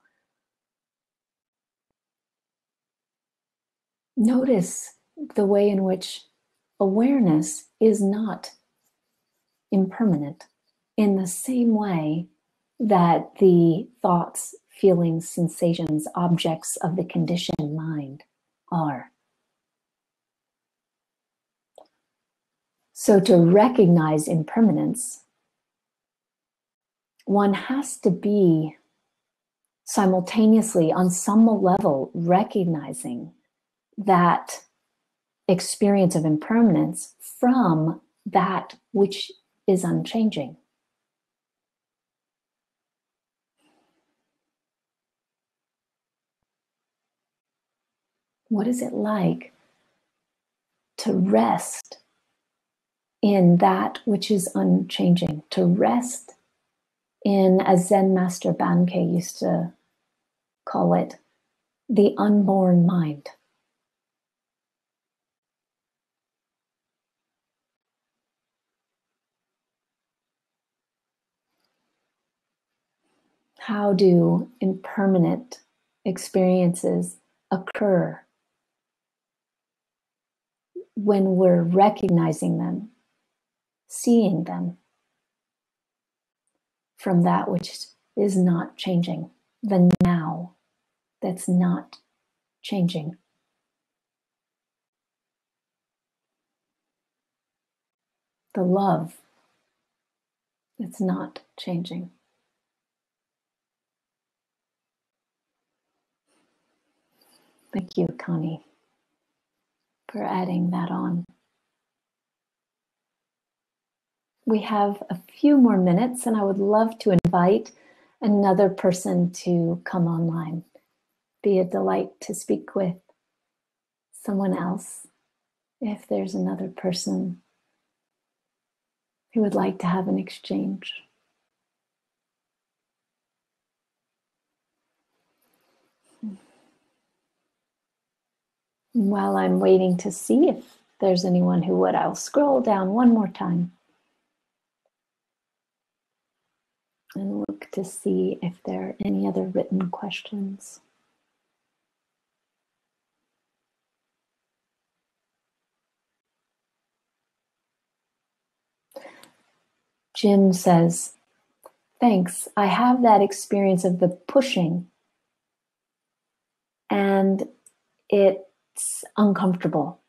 Notice the way in which awareness is not impermanent in the same way that the thoughts, feelings, sensations, objects of the conditioned mind are. So to recognize impermanence, one has to be simultaneously on some level recognizing that experience of impermanence from that which is unchanging. What is it like to rest in that which is unchanging, to rest in, as Zen Master Bankei used to call it, the unborn mind? How do impermanent experiences occur when we're recognizing them, seeing them from that which is not changing, the now that's not changing? The love that's not changing. Thank you, Connie, for adding that on. We have a few more minutes, and I would love to invite another person to come online. Be a delight to speak with someone else if there's another person who would like to have an exchange. While I'm waiting to see if there's anyone who would, I'll scroll down one more time and look to see if there are any other written questions. Jim says, thanks. I have that experience of the pushing, and it's uncomfortable.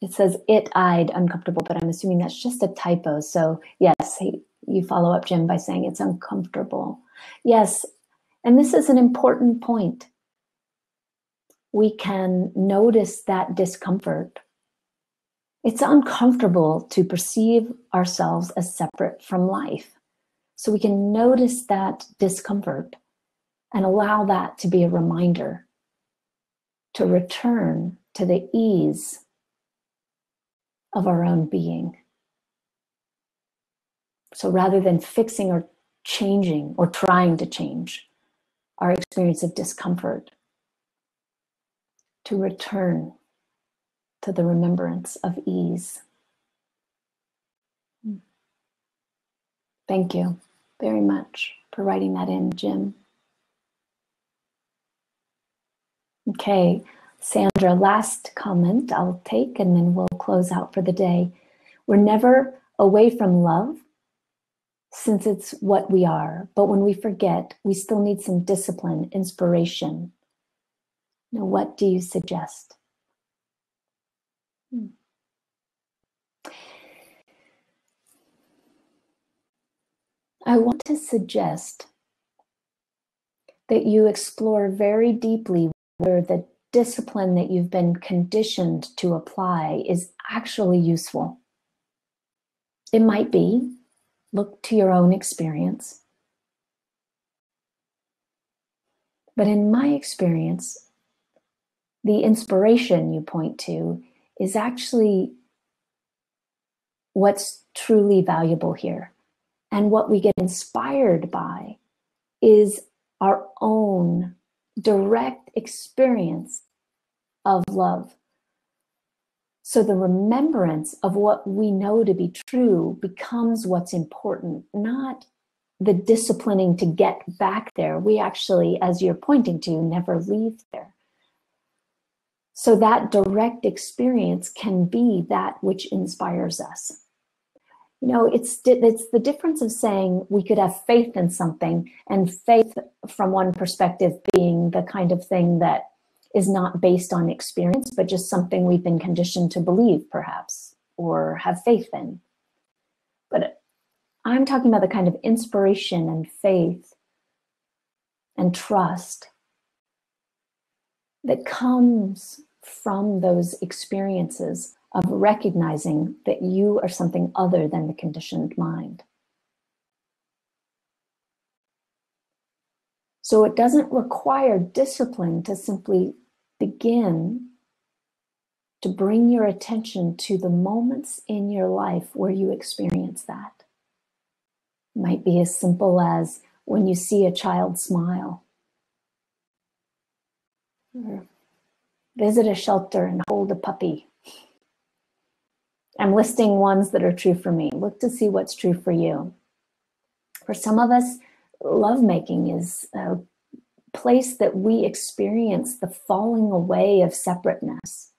It says it-eyed uncomfortable, but I'm assuming that's just a typo. So yes, you follow up, Jim, by saying it's uncomfortable. Yes, and this is an important point. We can notice that discomfort. It's uncomfortable to perceive ourselves as separate from life. So we can notice that discomfort and allow that to be a reminder to return to the ease of our own being. So rather than fixing or changing or trying to change our experience of discomfort, to return to the remembrance of ease. Thank you very much for writing that in, Jim. Okay, Sandra, last comment I'll take and then we'll close out for the day. We're never away from love since it's what we are, but when we forget, we still need some discipline, inspiration. Now, what do you suggest? I want to suggest that you explore very deeply whether the discipline that you've been conditioned to apply is actually useful. It might be. Look to your own experience. But in my experience, the inspiration you point to is actually what's truly valuable here. And what we get inspired by is our own direct experience of love. So the remembrance of what we know to be true becomes what's important, not the disciplining to get back there. We actually, as you're pointing to, never leave there. So that direct experience can be that which inspires us. You know, it's the difference of saying we could have faith in something, and faith from one perspective being the kind of thing that is not based on experience, but just something we've been conditioned to believe, perhaps, or have faith in. But I'm talking about the kind of inspiration and faith and trust that comes from those experiences of recognizing that you are something other than the conditioned mind. So it doesn't require discipline to simply begin to bring your attention to the moments in your life where you experience that. It might be as simple as when you see a child smile, or visit a shelter and hold a puppy. I'm listing ones that are true for me. Look to see what's true for you. For some of us, lovemaking is a place that we experience the falling away of separateness,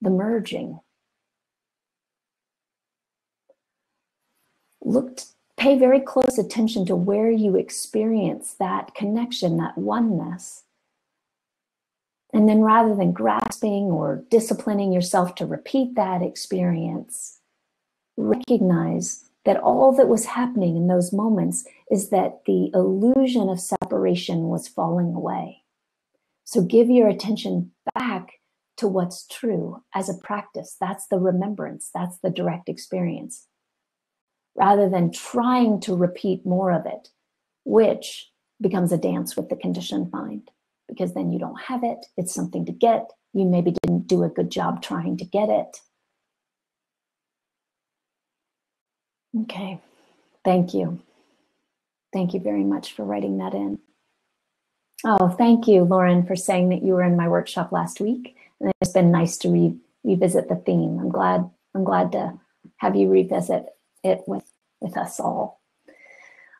the merging. Pay very close attention to where you experience that connection, that oneness. And then rather than grasping or disciplining yourself to repeat that experience, recognize that all that was happening in those moments is that the illusion of separation was falling away. So give your attention back to what's true as a practice. That's the remembrance. That's the direct experience. Rather than trying to repeat more of it, which becomes a dance with the conditioned mind. Because then you don't have it, it's something to get, you maybe didn't do a good job trying to get it. Okay, thank you. Thank you very much for writing that in. Oh, thank you, Lauren, for saying that you were in my workshop last week. And it's been nice to revisit the theme. I'm glad to have you revisit it with us all.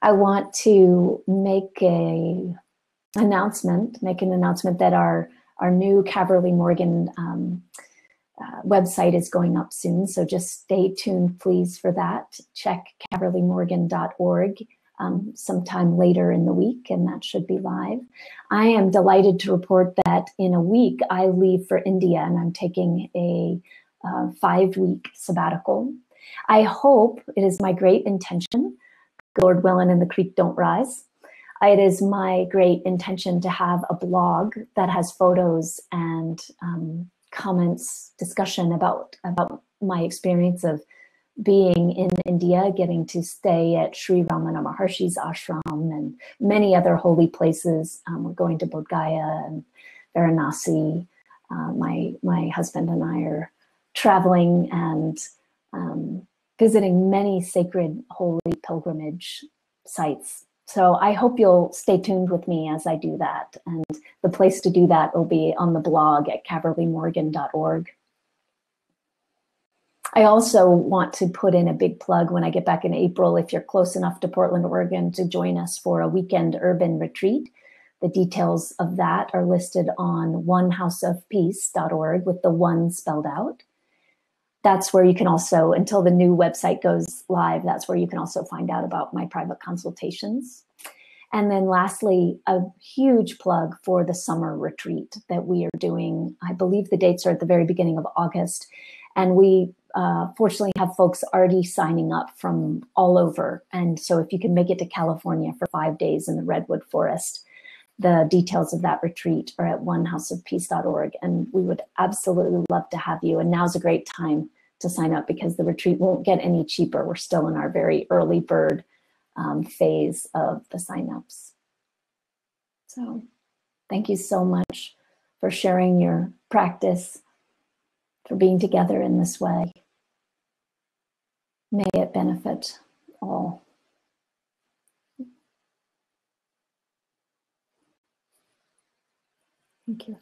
I want to make an announcement that our new Caverly Morgan website is going up soon. So just stay tuned, please, for that. Check caverlymorgan.org sometime later in the week, and that should be live. I am delighted to report that in a week, I leave for India, and I'm taking a 5-week sabbatical. I hope, it is my great intention, Lord willing and the creek don't rise, it is my great intention to have a blog that has photos and comments, discussion about my experience of being in India, getting to stay at Sri Ramana Maharshi's ashram and many other holy places. We're going to Bodh Gaya and Varanasi. My husband and I are traveling and visiting many sacred holy pilgrimage sites. So I hope you'll stay tuned with me as I do that. And the place to do that will be on the blog at caverlymorgan.org. I also want to put in a big plug when I get back in April, if you're close enough to Portland, Oregon, to join us for a weekend urban retreat. The details of that are listed on onehouseofpeace.org with the one spelled out. That's where you can also, until the new website goes live, that's where you can also find out about my private consultations. And then lastly, a huge plug for the summer retreat that we are doing. I believe the dates are at the very beginning of August. And we fortunately have folks already signing up from all over. And so if you can make it to California for 5 days in the Redwood Forest, the details of that retreat are at onehouseofpeace.org. And we would absolutely love to have you. And now's a great time to sign up because the retreat won't get any cheaper. We're still in our very early bird phase of the signups. So thank you so much for sharing your practice, for being together in this way. May it benefit all. Thank you.